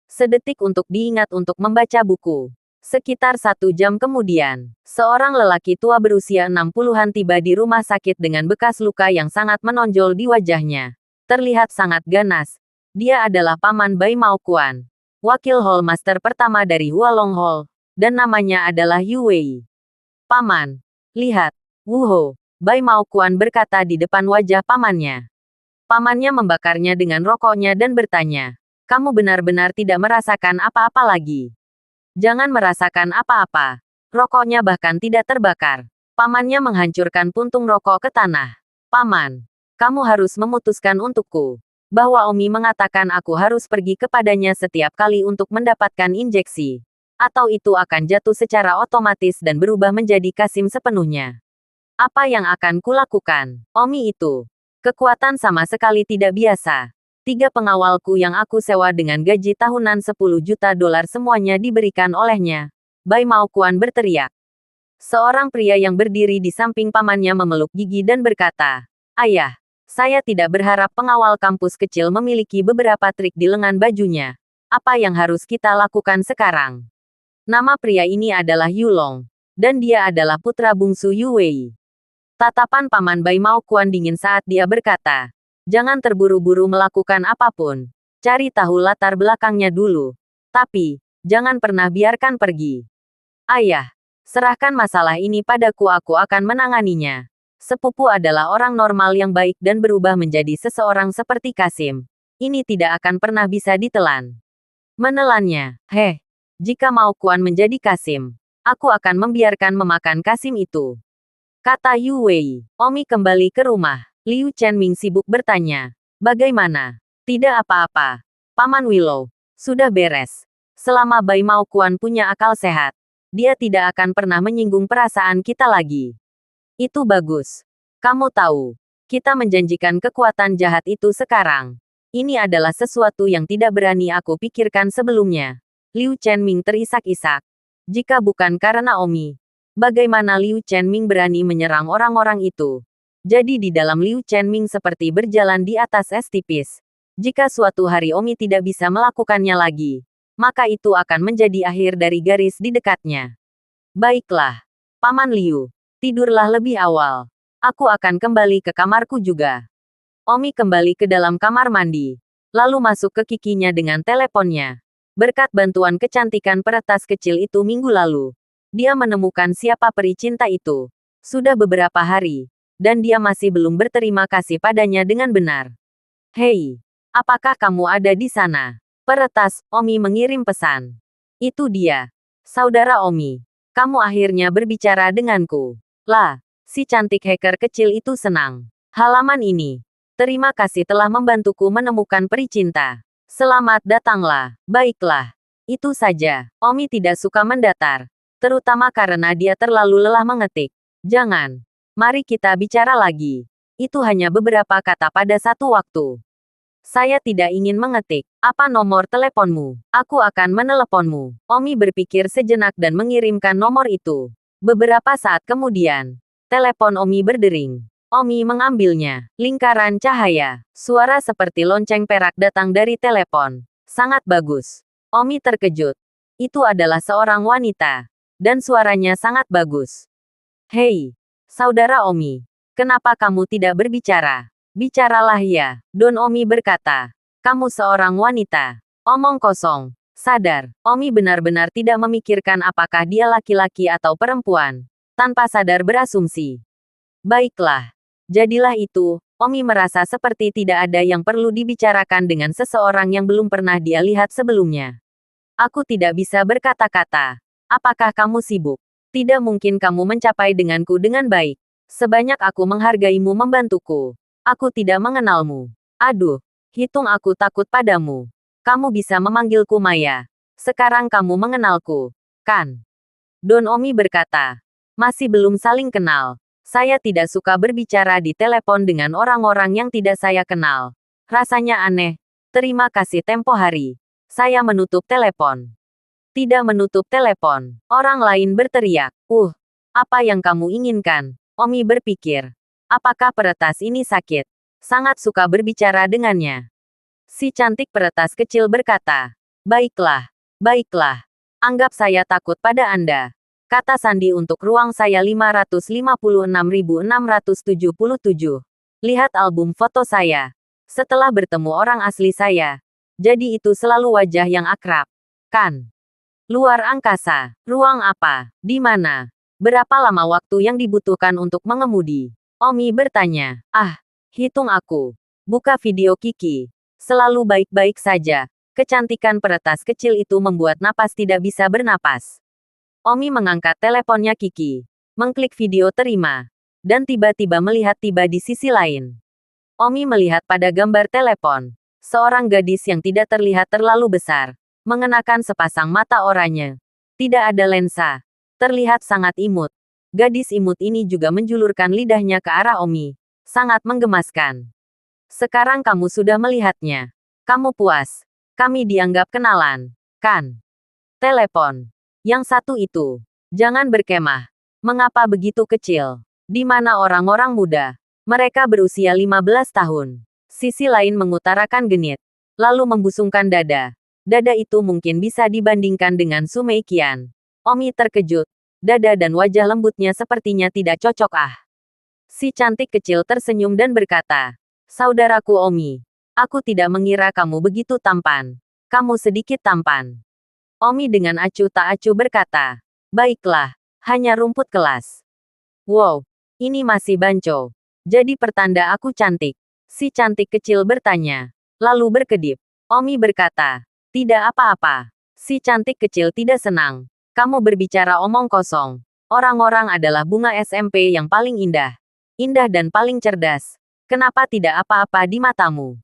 Sedetik untuk diingat untuk membaca buku. Sekitar 1 jam kemudian, seorang lelaki tua berusia 60-an tiba di rumah sakit dengan bekas luka yang sangat menonjol di wajahnya. Terlihat sangat ganas. Dia adalah paman Bai Maokuan, wakil Hall Master pertama dari Hualong Hall, dan namanya adalah Yu Wei. Paman, lihat, Wu Ho, Bai Maokuan berkata di depan wajah pamannya. Pamannya membakarnya dengan rokoknya dan bertanya, kamu benar-benar tidak merasakan apa-apa lagi. Jangan merasakan apa-apa. Rokoknya bahkan tidak terbakar. Pamannya menghancurkan puntung rokok ke tanah. Paman, kamu harus memutuskan untukku. Bahwa Omi mengatakan aku harus pergi kepadanya setiap kali untuk mendapatkan injeksi. Atau itu akan jatuh secara otomatis dan berubah menjadi Kasim sepenuhnya. Apa yang akan kulakukan? Omi itu. Kekuatan sama sekali tidak biasa. 3 pengawalku yang aku sewa dengan gaji tahunan 10 juta dolar semuanya diberikan olehnya. Bai Maokuan berteriak. Seorang pria yang berdiri di samping pamannya memeluk gigi dan berkata, ayah, saya tidak berharap pengawal kampus kecil memiliki beberapa trik di lengan bajunya. Apa yang harus kita lakukan sekarang? Nama pria ini adalah Yulong. Dan dia adalah putra bungsu Yu Wei. Tatapan paman Bai Maokuan dingin saat dia berkata, jangan terburu-buru melakukan apapun. Cari tahu latar belakangnya dulu. Tapi, jangan pernah biarkan pergi. Ayah, serahkan masalah ini padaku, aku akan menanganinya. Sepupu adalah orang normal yang baik dan berubah menjadi seseorang seperti Kasim. Ini tidak akan pernah bisa ditelan. Menelannya, jika Maokuan menjadi Kasim, aku akan membiarkan memakan Kasim itu. Kata Yu Wei. Omi kembali ke rumah. Liu Chenming sibuk bertanya. Bagaimana? Tidak apa-apa. Paman Willow. Sudah beres. Selama Bai Maokuan punya akal sehat, dia tidak akan pernah menyinggung perasaan kita lagi. Itu bagus. Kamu tahu, kita menjanjikan kekuatan jahat itu sekarang. Ini adalah sesuatu yang tidak berani aku pikirkan sebelumnya. Liu Chenming terisak-isak. Jika bukan karena Omi, bagaimana Liu Chenming berani menyerang orang-orang itu? Jadi di dalam Liu Chenming seperti berjalan di atas es tipis. Jika suatu hari Omi tidak bisa melakukannya lagi, maka itu akan menjadi akhir dari garis di dekatnya. Baiklah, Paman Liu, tidurlah lebih awal. Aku akan kembali ke kamarku juga. Omi kembali ke dalam kamar mandi. Lalu masuk ke kikinya dengan teleponnya. Berkat bantuan kecantikan peretas kecil itu minggu lalu, dia menemukan siapa peri cinta itu. Sudah beberapa hari, dan dia masih belum berterima kasih padanya dengan benar. Hei, apakah kamu ada di sana? Peretas, Omi mengirim pesan. Itu dia. Saudara Omi, kamu akhirnya berbicara denganku. Lah, si cantik hacker kecil itu senang. Halaman ini. Terima kasih telah membantuku menemukan peri cinta. Selamat datanglah. Baiklah. Itu saja. Omi tidak suka mendatar. Terutama karena dia terlalu lelah mengetik. Jangan. Mari kita bicara lagi. Itu hanya beberapa kata pada satu waktu. Saya tidak ingin mengetik. Apa nomor teleponmu? Aku akan meneleponmu. Omi berpikir sejenak dan mengirimkan nomor itu. Beberapa saat kemudian, telepon Omi berdering. Omi mengambilnya. Lingkaran cahaya. Suara seperti lonceng perak datang dari telepon. Sangat bagus. Omi terkejut. Itu adalah seorang wanita. Dan suaranya sangat bagus. Hei, saudara Omi. Kenapa kamu tidak berbicara? Bicaralah ya. Don Omi berkata. Kamu seorang wanita. Omong kosong. Sadar. Omi benar-benar tidak memikirkan apakah dia laki-laki atau perempuan. Tanpa sadar berasumsi. Baiklah. Jadilah itu, Omi merasa seperti tidak ada yang perlu dibicarakan dengan seseorang yang belum pernah dia lihat sebelumnya. Aku tidak bisa berkata-kata. Apakah kamu sibuk? Tidak mungkin kamu mencapai denganku dengan baik. Sebanyak aku menghargaimu membantuku. Aku tidak mengenalmu. Aduh, hitung aku takut padamu. Kamu bisa memanggilku Maya. Sekarang kamu mengenalku, kan? Don Omi berkata. Masih belum saling kenal. Saya tidak suka berbicara di telepon dengan orang-orang yang tidak saya kenal. Rasanya aneh. Terima kasih tempo hari. Saya menutup telepon. Tidak menutup telepon. Orang lain berteriak. Apa yang kamu inginkan? Omi berpikir. Apakah peretas ini sakit? Sangat suka berbicara dengannya. Si cantik peretas kecil berkata. Baiklah. Baiklah. Anggap saya takut pada Anda. Kata sandi untuk ruang saya 556.677. Lihat album foto saya. Setelah bertemu orang asli saya. Jadi itu selalu wajah yang akrab. Kan? Luar angkasa. Ruang apa? Di mana? Berapa lama waktu yang dibutuhkan untuk mengemudi? Omi bertanya. Hitung aku. Buka video Kiki. Selalu baik-baik saja. Kecantikan peretas kecil itu membuat napas tidak bisa bernapas. Omi mengangkat teleponnya Kiki, mengklik video terima, dan tiba-tiba melihat tiba di sisi lain. Omi melihat pada gambar telepon, seorang gadis yang tidak terlihat terlalu besar, mengenakan sepasang mata oranye. Tidak ada lensa, terlihat sangat imut. Gadis imut ini juga menjulurkan lidahnya ke arah Omi, sangat menggemaskan. Sekarang kamu sudah melihatnya. Kamu puas. Kami dianggap kenalan, kan? Telepon. Yang satu itu. Jangan berkemah. Mengapa begitu kecil? Di mana orang-orang muda? Mereka berusia 15 tahun. Sisi lain mengutarakan genit. Lalu membusungkan dada. Dada itu mungkin bisa dibandingkan dengan Sumei Qian. Omi terkejut. Dada dan wajah lembutnya sepertinya tidak cocok. Si cantik kecil tersenyum dan berkata. Saudaraku Omi. Aku tidak mengira kamu begitu tampan. Kamu sedikit tampan. Omi dengan acuh tak acuh berkata. Baiklah, hanya rumput kelas. Wow, ini masih banco. Jadi pertanda aku cantik. Si cantik kecil bertanya. Lalu berkedip. Omi berkata. Tidak apa-apa. Si cantik kecil tidak senang. Kamu berbicara omong kosong. Orang-orang adalah bunga SMP yang paling indah. Indah dan paling cerdas. Kenapa tidak apa-apa di matamu?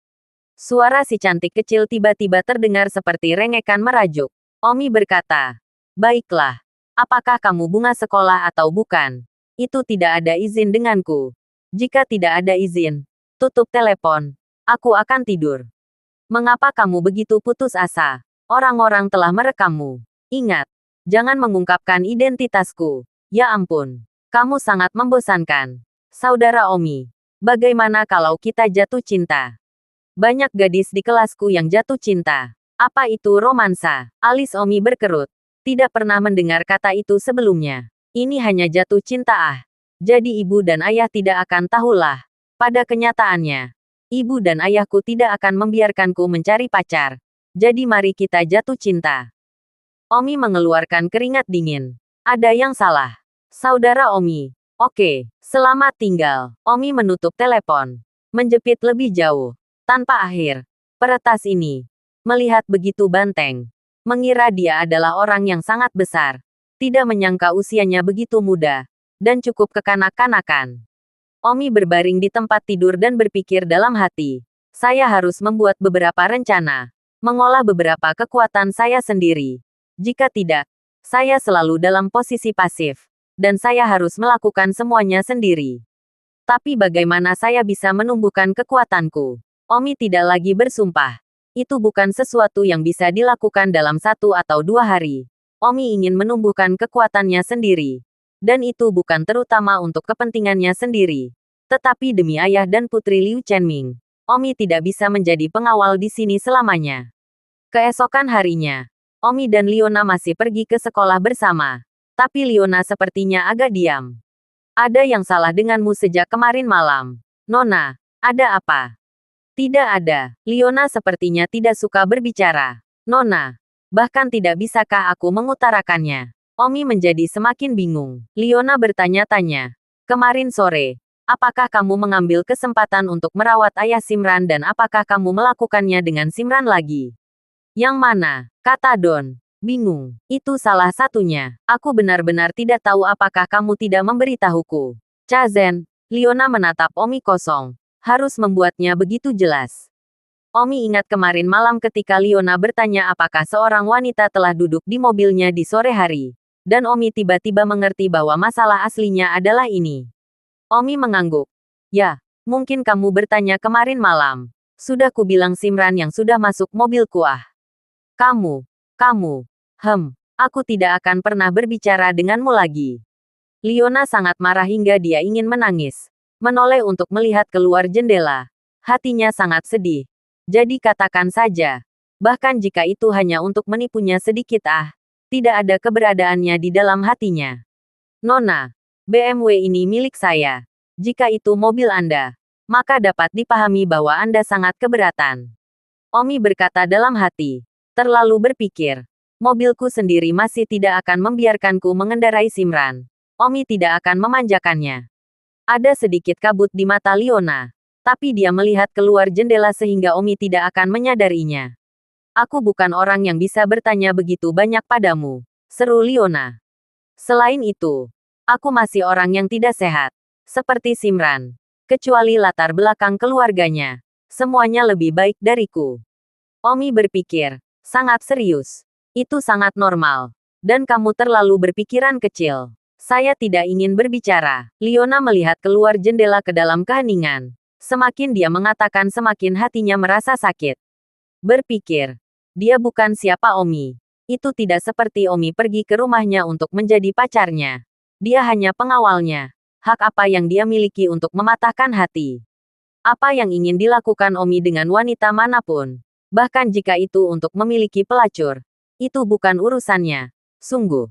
Suara si cantik kecil tiba-tiba terdengar seperti rengekan merajuk. Omi berkata, baiklah, apakah kamu bunga sekolah atau bukan? Itu tidak ada izin denganku. Jika tidak ada izin, tutup telepon. Aku akan tidur. Mengapa kamu begitu putus asa? Orang-orang telah merekammu. Ingat, jangan mengungkapkan identitasku. Ya ampun, kamu sangat membosankan. Saudara Omi, bagaimana kalau kita jatuh cinta? Banyak gadis di kelasku yang jatuh cinta. Apa itu romansa? Alis Omi berkerut. Tidak pernah mendengar kata itu sebelumnya. Ini hanya jatuh cinta. Jadi ibu dan ayah tidak akan tahulah. Pada kenyataannya, Ibu dan ayahku tidak akan membiarkanku mencari pacar. Jadi mari kita jatuh cinta. Omi mengeluarkan keringat dingin. Ada yang salah. Saudara Omi. Oke, selamat tinggal. Omi menutup telepon. Menjepit lebih jauh. Tanpa akhir. Peretas ini. Melihat begitu banteng. Mengira dia adalah orang yang sangat besar. Tidak menyangka usianya begitu muda. Dan cukup kekanak-kanakan. Omi berbaring di tempat tidur dan berpikir dalam hati. Saya harus membuat beberapa rencana. Mengolah beberapa kekuatan saya sendiri. Jika tidak, saya selalu dalam posisi pasif. Dan saya harus melakukan semuanya sendiri. Tapi bagaimana saya bisa menumbuhkan kekuatanku? Omi tidak lagi bersumpah. Itu bukan sesuatu yang bisa dilakukan dalam 1 atau 2 hari. Omi ingin menumbuhkan kekuatannya sendiri. Dan itu bukan terutama untuk kepentingannya sendiri. Tetapi demi ayah dan putri Liu Chenming, Omi tidak bisa menjadi pengawal di sini selamanya. Keesokan harinya, Omi dan Leona masih pergi ke sekolah bersama. Tapi Leona sepertinya agak diam. Ada yang salah denganmu sejak kemarin malam. Nona, ada apa? Tidak ada. Leona sepertinya tidak suka berbicara. Nona, bahkan tidak bisakah aku mengutarakannya? Omi menjadi semakin bingung. Leona bertanya-tanya. Kemarin sore, apakah kamu mengambil kesempatan untuk merawat ayah Simran dan apakah kamu melakukannya dengan Simran lagi? Yang mana? Kata Don. Bingung. Itu salah satunya. Aku benar-benar tidak tahu apakah kamu tidak memberitahuku. Chazen. Leona menatap Omi kosong. Harus membuatnya begitu jelas. Omi ingat kemarin malam ketika Leona bertanya apakah seorang wanita telah duduk di mobilnya di sore hari. Dan Omi tiba-tiba mengerti bahwa masalah aslinya adalah ini. Omi mengangguk. Ya, mungkin kamu bertanya kemarin malam. Sudah kubilang Simran yang sudah masuk mobilku ah. Kamu, aku tidak akan pernah berbicara denganmu lagi. Leona sangat marah hingga dia ingin menangis. Menoleh untuk melihat keluar jendela. Hatinya sangat sedih. Jadi katakan saja. Bahkan jika itu hanya untuk menipunya sedikit tidak ada keberadaannya di dalam hatinya. Nona, BMW ini milik saya. Jika itu mobil Anda, maka dapat dipahami bahwa Anda sangat keberatan. Omi berkata dalam hati. Terlalu berpikir. Mobilku sendiri masih tidak akan membiarkanku mengendarai Simran. Omi tidak akan memanjakannya. Ada sedikit kabut di mata Leona. Tapi dia melihat keluar jendela sehingga Omi tidak akan menyadarinya. Aku bukan orang yang bisa bertanya begitu banyak padamu, seru Leona. Selain itu, aku masih orang yang tidak sehat. Seperti Simran. Kecuali latar belakang keluarganya. Semuanya lebih baik dariku. Omi berpikir. Sangat serius. Itu sangat normal. Dan kamu terlalu berpikiran kecil. Saya tidak ingin berbicara. Leona melihat keluar jendela ke dalam keheningan. Semakin dia mengatakan semakin hatinya merasa sakit. Berpikir. Dia bukan siapa Omi. Itu tidak seperti Omi pergi ke rumahnya untuk menjadi pacarnya. Dia hanya pengawalnya. Hak apa yang dia miliki untuk mematahkan hati? Apa yang ingin dilakukan Omi dengan wanita manapun? Bahkan jika itu untuk memiliki pelacur. Itu bukan urusannya. Sungguh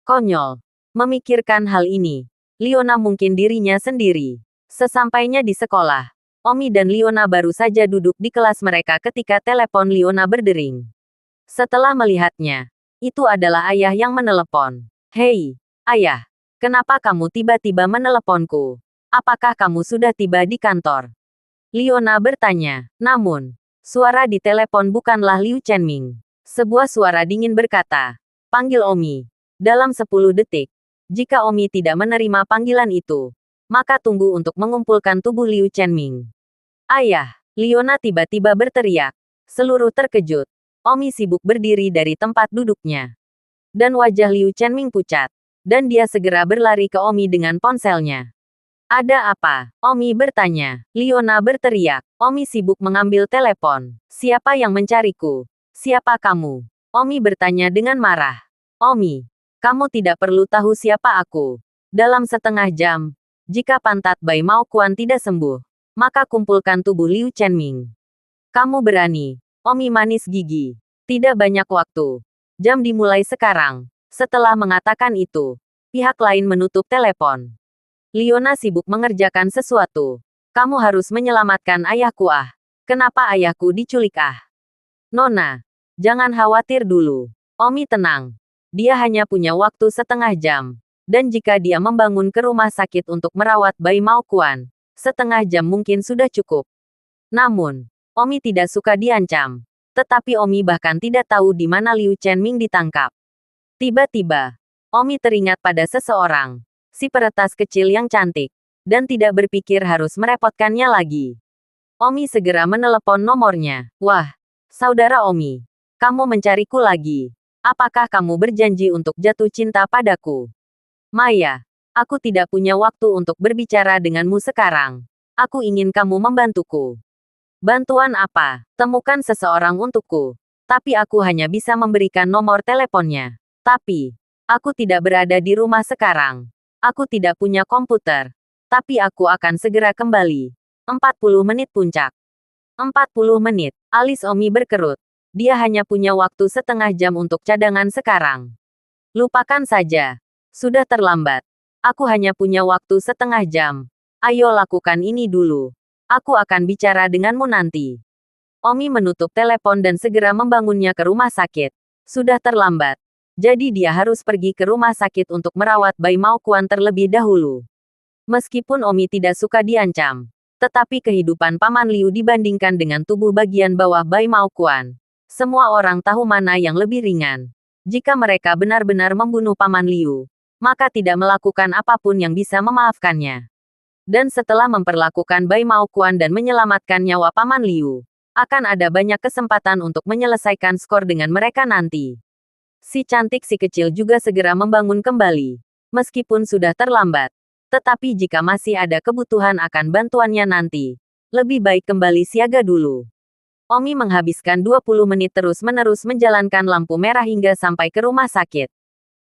konyol. Memikirkan hal ini. Leona mungkin dirinya sendiri. Sesampainya di sekolah. Omi dan Leona baru saja duduk di kelas mereka ketika telepon Leona berdering. Setelah melihatnya, itu adalah ayah yang menelepon. Hei, ayah. Kenapa kamu tiba-tiba meneleponku? Apakah kamu sudah tiba di kantor? Leona bertanya. Namun, suara di telepon bukanlah Liu Chenming. Sebuah suara dingin berkata, panggil Omi. Dalam 10 detik. Jika Omi tidak menerima panggilan itu, maka tunggu untuk mengumpulkan tubuh Liu Chenming. Ayah, Leona tiba-tiba berteriak. Seluruh terkejut. Omi sibuk berdiri dari tempat duduknya. Dan wajah Liu Chenming pucat. Dan dia segera berlari ke Omi dengan ponselnya. Ada apa? Omi bertanya. Leona berteriak. Omi sibuk mengambil telepon. Siapa yang mencariku? Siapa kamu? Omi bertanya dengan marah. Omi, kamu tidak perlu tahu siapa aku. Dalam setengah jam, jika pantat Bai Mao Kuan tidak sembuh, maka kumpulkan tubuh Liu Chenming. Kamu berani. Omi manis gigi. Tidak banyak waktu. Jam dimulai sekarang. Setelah mengatakan itu, pihak lain menutup telepon. Leona sibuk mengerjakan sesuatu. Kamu harus menyelamatkan ayahku ah. Kenapa ayahku diculik ah? Nona, jangan khawatir dulu. Omi tenang. Dia hanya punya waktu setengah jam. Dan jika dia membangun ke rumah sakit untuk merawat bayi Mao Quan, setengah jam mungkin sudah cukup. Namun, Omi tidak suka diancam. Tetapi Omi bahkan tidak tahu di mana Liu Chenming ditangkap. Tiba-tiba, Omi teringat pada seseorang. Si peretas kecil yang cantik. Dan tidak berpikir harus merepotkannya lagi. Omi segera menelepon nomornya. Wah, saudara Omi. Kamu mencariku lagi. Apakah kamu berjanji untuk jatuh cinta padaku? Maya, aku tidak punya waktu untuk berbicara denganmu sekarang. Aku ingin kamu membantuku. Bantuan apa? Temukan seseorang untukku. Tapi aku hanya bisa memberikan nomor teleponnya. Tapi, aku tidak berada di rumah sekarang. Aku tidak punya komputer. Tapi aku akan segera kembali. 40 menit puncak. 40 menit. Alis Omi berkerut. Dia hanya punya waktu setengah jam untuk cadangan sekarang. Lupakan saja. Sudah terlambat. Aku hanya punya waktu setengah jam. Ayo lakukan ini dulu. Aku akan bicara denganmu nanti. Omi menutup telepon dan segera membangunnya ke rumah sakit. Sudah terlambat. Jadi dia harus pergi ke rumah sakit untuk merawat bayi Mao Quan terlebih dahulu. Meskipun Omi tidak suka diancam, tetapi kehidupan Paman Liu dibandingkan dengan tubuh bagian bawah bayi Mao Quan. Semua orang tahu mana yang lebih ringan. Jika mereka benar-benar membunuh Paman Liu, maka tidak melakukan apapun yang bisa memaafkannya. Dan setelah memperlakukan bayi Mao Quan dan menyelamatkan nyawa Paman Liu, akan ada banyak kesempatan untuk menyelesaikan skor dengan mereka nanti. Si cantik si kecil juga segera membangun kembali. Meskipun sudah terlambat. Tetapi jika masih ada kebutuhan akan bantuannya nanti, lebih baik kembali siaga dulu. Omi menghabiskan 20 menit terus-menerus menjalankan lampu merah hingga sampai ke rumah sakit.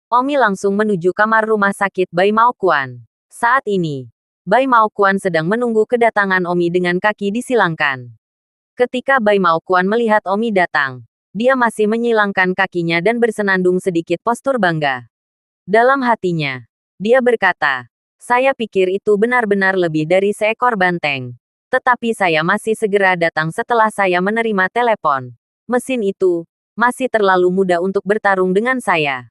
Omi langsung menuju kamar rumah sakit bayi Mao Quan. Saat ini, bayi Mao Quan sedang menunggu kedatangan Omi dengan kaki disilangkan. Ketika bayi Mao Quan melihat Omi datang, dia masih menyilangkan kakinya dan bersenandung sedikit postur bangga. Dalam hatinya, dia berkata, saya pikir itu benar-benar lebih dari seekor banteng. Tetapi saya masih segera datang setelah saya menerima telepon. Mesin itu masih terlalu muda untuk bertarung dengan saya.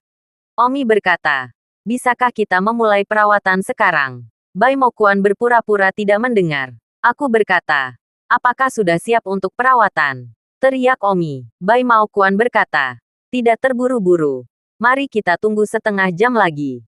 Omi berkata, bisakah kita memulai perawatan sekarang? Bai Mo Quan berpura-pura tidak mendengar. Aku berkata, apakah sudah siap untuk perawatan? Teriak Omi. Bai Mao Quan berkata, tidak terburu-buru. Mari kita tunggu setengah jam lagi.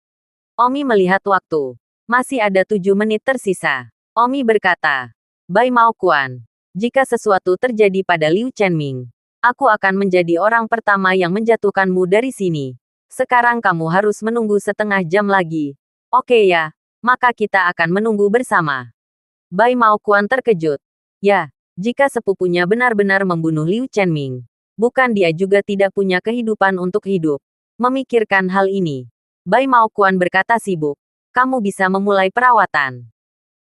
Omi melihat waktu. Masih ada 7 menit tersisa. Omi berkata, Bai Mao Quan, jika sesuatu terjadi pada Liu Chenming, aku akan menjadi orang pertama yang menjatuhkanmu dari sini. Sekarang kamu harus menunggu setengah jam lagi. Oke ya, maka kita akan menunggu bersama. Bai Mao Quan terkejut. Ya, jika sepupunya benar-benar membunuh Liu Chenming, bukan dia juga tidak punya kehidupan untuk hidup. Memikirkan hal ini, Bai Mao Quan berkata sibuk. Kamu bisa memulai perawatan.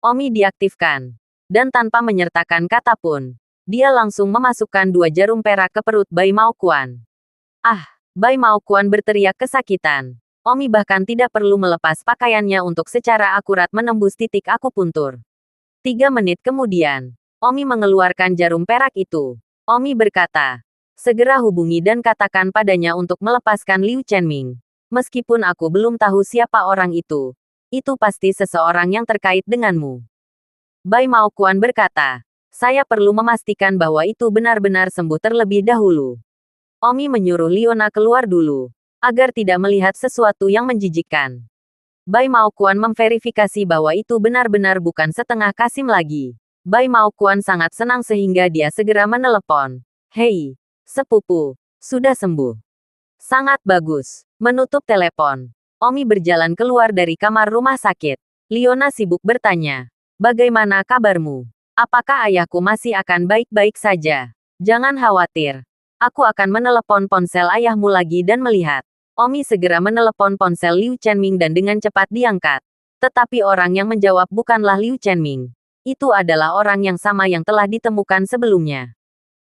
Omi diaktifkan. Dan tanpa menyertakan kata pun, dia langsung memasukkan 2 jarum perak ke perut Bai Mao Quan. Ah! Bai Mao Quan berteriak kesakitan. Omi bahkan tidak perlu melepas pakaiannya untuk secara akurat menembus titik akupuntur. 3 menit kemudian, Omi mengeluarkan jarum perak itu. Omi berkata, segera hubungi dan katakan padanya untuk melepaskan Liu Chenming. Meskipun aku belum tahu siapa orang itu pasti seseorang yang terkait denganmu. Bai Mao Quan berkata, saya perlu memastikan bahwa itu benar-benar sembuh terlebih dahulu. Omi menyuruh Liona keluar dulu, agar tidak melihat sesuatu yang menjijikkan. Bai Mao Quan memverifikasi bahwa itu benar-benar bukan setengah Kasim lagi. Bai Mao Quan sangat senang sehingga dia segera menelepon. Hei, sepupu, sudah sembuh. Sangat bagus. Menutup telepon, Omi berjalan keluar dari kamar rumah sakit. Liona sibuk bertanya, bagaimana kabarmu? Apakah ayahku masih akan baik-baik saja? Jangan khawatir. Aku akan menelepon ponsel ayahmu lagi dan melihat. Omi segera menelepon ponsel Liu Chenming dan dengan cepat diangkat. Tetapi orang yang menjawab bukanlah Liu Chenming. Itu adalah orang yang sama yang telah ditemukan sebelumnya.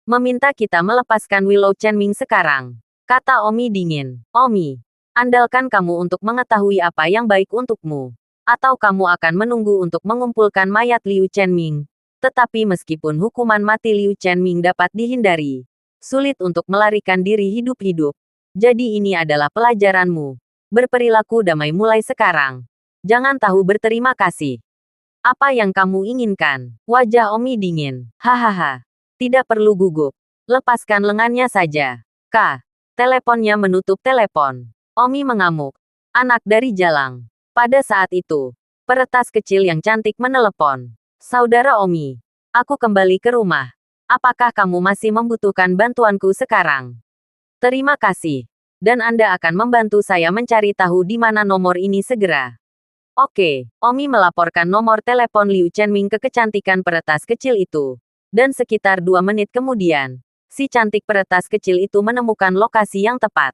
Meminta kita melepaskan Willow Chenming sekarang. Kata Omi dingin. Omi, andalkan kamu untuk mengetahui apa yang baik untukmu. Atau kamu akan menunggu untuk mengumpulkan mayat Liu Chenming. Tetapi meskipun hukuman mati Liu Chenming dapat dihindari, sulit untuk melarikan diri hidup-hidup. Jadi ini adalah pelajaranmu. Berperilaku damai mulai sekarang. Jangan tahu berterima kasih. Apa yang kamu inginkan? Wajah Omi dingin. Hahaha. Tidak perlu gugup. Lepaskan lengannya saja. Teleponnya menutup telepon. Omi mengamuk. Anak dari Jalang. Pada saat itu, peretas kecil yang cantik menelepon. Saudara Omi, aku kembali ke rumah. Apakah kamu masih membutuhkan bantuanku sekarang? Terima kasih. Dan Anda akan membantu saya mencari tahu di mana nomor ini segera. Oke, Omi melaporkan nomor telepon Liu Chenming ke kecantikan peretas kecil itu. Dan sekitar 2 menit kemudian, si cantik peretas kecil itu menemukan lokasi yang tepat.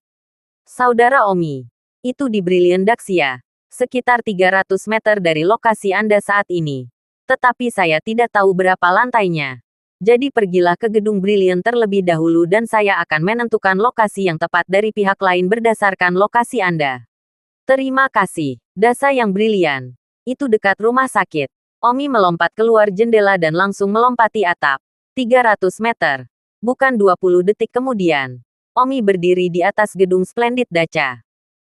Saudara Omi, itu di Brilliant Daxia, sekitar 300 meter dari lokasi Anda saat ini. Tetapi saya tidak tahu berapa lantainya. Jadi pergilah ke gedung Brilliant terlebih dahulu dan saya akan menentukan lokasi yang tepat dari pihak lain berdasarkan lokasi Anda. Terima kasih. Dasa yang brilian. Itu dekat rumah sakit. Omi melompat keluar jendela dan langsung melompati atap. 300 meter. Bukan 20 detik kemudian. Omi berdiri di atas gedung Splendid Dacha.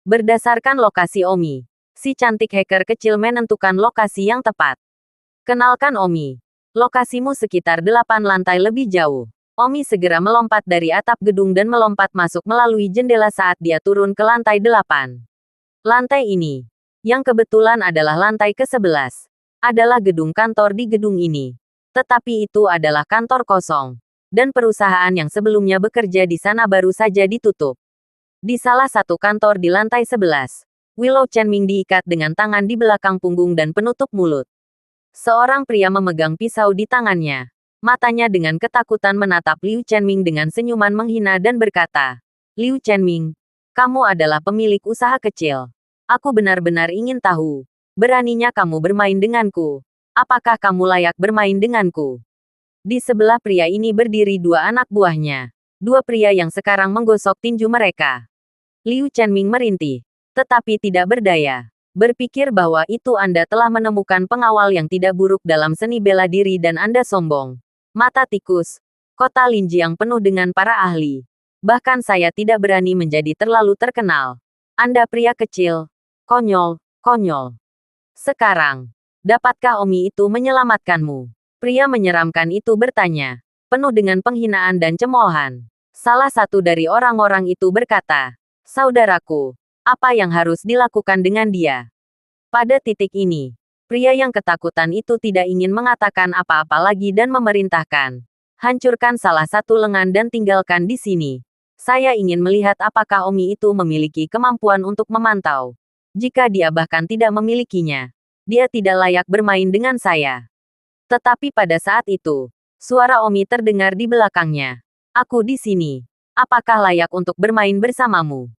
Berdasarkan lokasi Omi, si cantik hacker kecil menentukan lokasi yang tepat. Kenalkan Omi. Lokasimu sekitar 8 lantai lebih jauh. Omi segera melompat dari atap gedung dan melompat masuk melalui jendela saat dia turun ke lantai 8. Lantai ini, yang kebetulan adalah lantai ke-11, adalah gedung kantor di gedung ini. Tetapi itu adalah kantor kosong. Dan perusahaan yang sebelumnya bekerja di sana baru saja ditutup. Di salah satu kantor di lantai 11, Willow Chenming diikat dengan tangan di belakang punggung dan penutup mulut. Seorang pria memegang pisau di tangannya. Matanya dengan ketakutan menatap Liu Chenming dengan senyuman menghina dan berkata, Liu Chenming, kamu adalah pemilik usaha kecil. Aku benar-benar ingin tahu, beraninya kamu bermain denganku. Apakah kamu layak bermain denganku? Di sebelah pria ini berdiri 2 anak buahnya. 2 pria yang sekarang menggosok tinju mereka. Liu Chenming merintih, tetapi tidak berdaya. Berpikir bahwa itu Anda telah menemukan pengawal yang tidak buruk dalam seni bela diri dan Anda sombong. Mata tikus. Kota Linjiang penuh dengan para ahli. Bahkan saya tidak berani menjadi terlalu terkenal. Anda pria kecil. Konyol, konyol. Sekarang, dapatkah Omi itu menyelamatkanmu? Pria menyeramkan itu bertanya, penuh dengan penghinaan dan cemoohan. Salah satu dari orang-orang itu berkata, saudaraku, apa yang harus dilakukan dengan dia? Pada titik ini, pria yang ketakutan itu tidak ingin mengatakan apa-apa lagi dan memerintahkan. Hancurkan salah satu lengan dan tinggalkan di sini. Saya ingin melihat apakah Omi itu memiliki kemampuan untuk memantau. Jika dia bahkan tidak memilikinya, dia tidak layak bermain dengan saya. Tetapi pada saat itu, suara Omi terdengar di belakangnya. Aku di sini. Apakah layak untuk bermain bersamamu?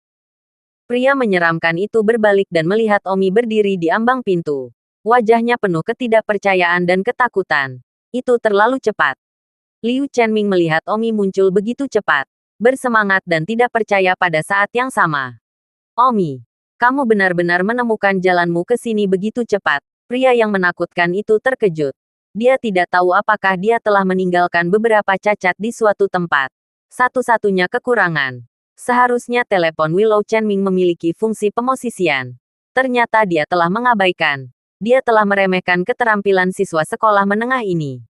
Pria menyeramkan itu berbalik dan melihat Omi berdiri di ambang pintu. Wajahnya penuh ketidakpercayaan dan ketakutan. Itu terlalu cepat. Liu Chenming melihat Omi muncul begitu cepat, bersemangat dan tidak percaya pada saat yang sama. Omi, kamu benar-benar menemukan jalanmu ke sini begitu cepat. Pria yang menakutkan itu terkejut. Dia tidak tahu apakah dia telah meninggalkan beberapa cacat di suatu tempat. Satu-satunya kekurangan. Seharusnya telepon Willow Chenming memiliki fungsi pemosisian. Ternyata dia telah mengabaikan. Dia telah meremehkan keterampilan siswa sekolah menengah ini.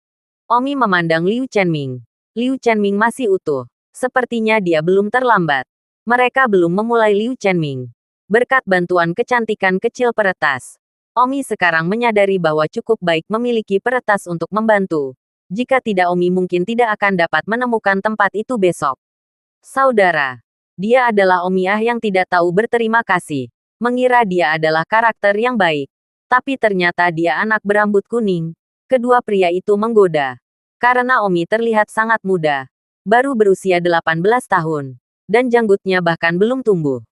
Omi memandang Liu Chenming. Liu Chenming masih utuh. Sepertinya dia belum terlambat. Mereka belum memulai Liu Chenming. Berkat bantuan kecantikan kecil peretas, Omi sekarang menyadari bahwa cukup baik memiliki peretas untuk membantu. Jika tidak Omi mungkin tidak akan dapat menemukan tempat itu besok. Saudara. Dia adalah Omi yang tidak tahu berterima kasih. Mengira dia adalah karakter yang baik. Tapi ternyata dia anak berambut kuning. Kedua pria itu menggoda. Karena Omi terlihat sangat muda. Baru berusia 18 tahun. Dan janggutnya bahkan belum tumbuh.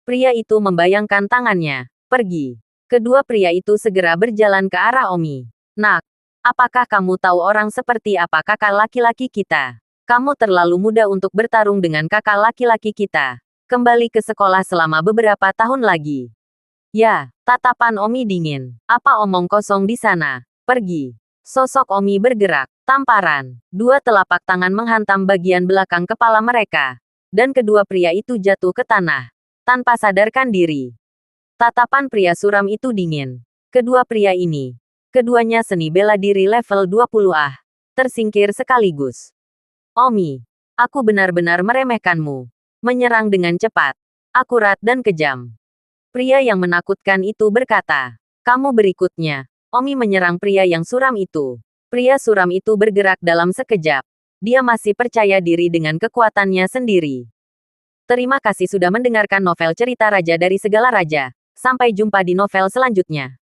Pria itu membayangkan tangannya. Pergi. Kedua pria itu segera berjalan ke arah Omi. Nak, apakah kamu tahu orang seperti apa kakak laki-laki kita? Kamu terlalu muda untuk bertarung dengan kakak laki-laki kita. Kembali ke sekolah selama beberapa tahun lagi. Ya, tatapan Omi dingin. Apa omong kosong di sana? Pergi. Sosok Omi bergerak. Tamparan. Dua telapak tangan menghantam bagian belakang kepala mereka. Dan kedua pria itu jatuh ke tanah. Tanpa sadarkan diri. Tatapan pria suram itu dingin. Kedua pria ini. Keduanya seni bela diri level 20 tersingkir sekaligus. Omi. Aku benar-benar meremehkanmu. Menyerang dengan cepat. Akurat dan kejam. Pria yang menakutkan itu berkata. Kamu berikutnya. Omi menyerang pria yang suram itu. Pria suram itu bergerak dalam sekejap. Dia masih percaya diri dengan kekuatannya sendiri. Terima kasih sudah mendengarkan novel cerita Raja dari Segala Raja. Sampai jumpa di novel selanjutnya.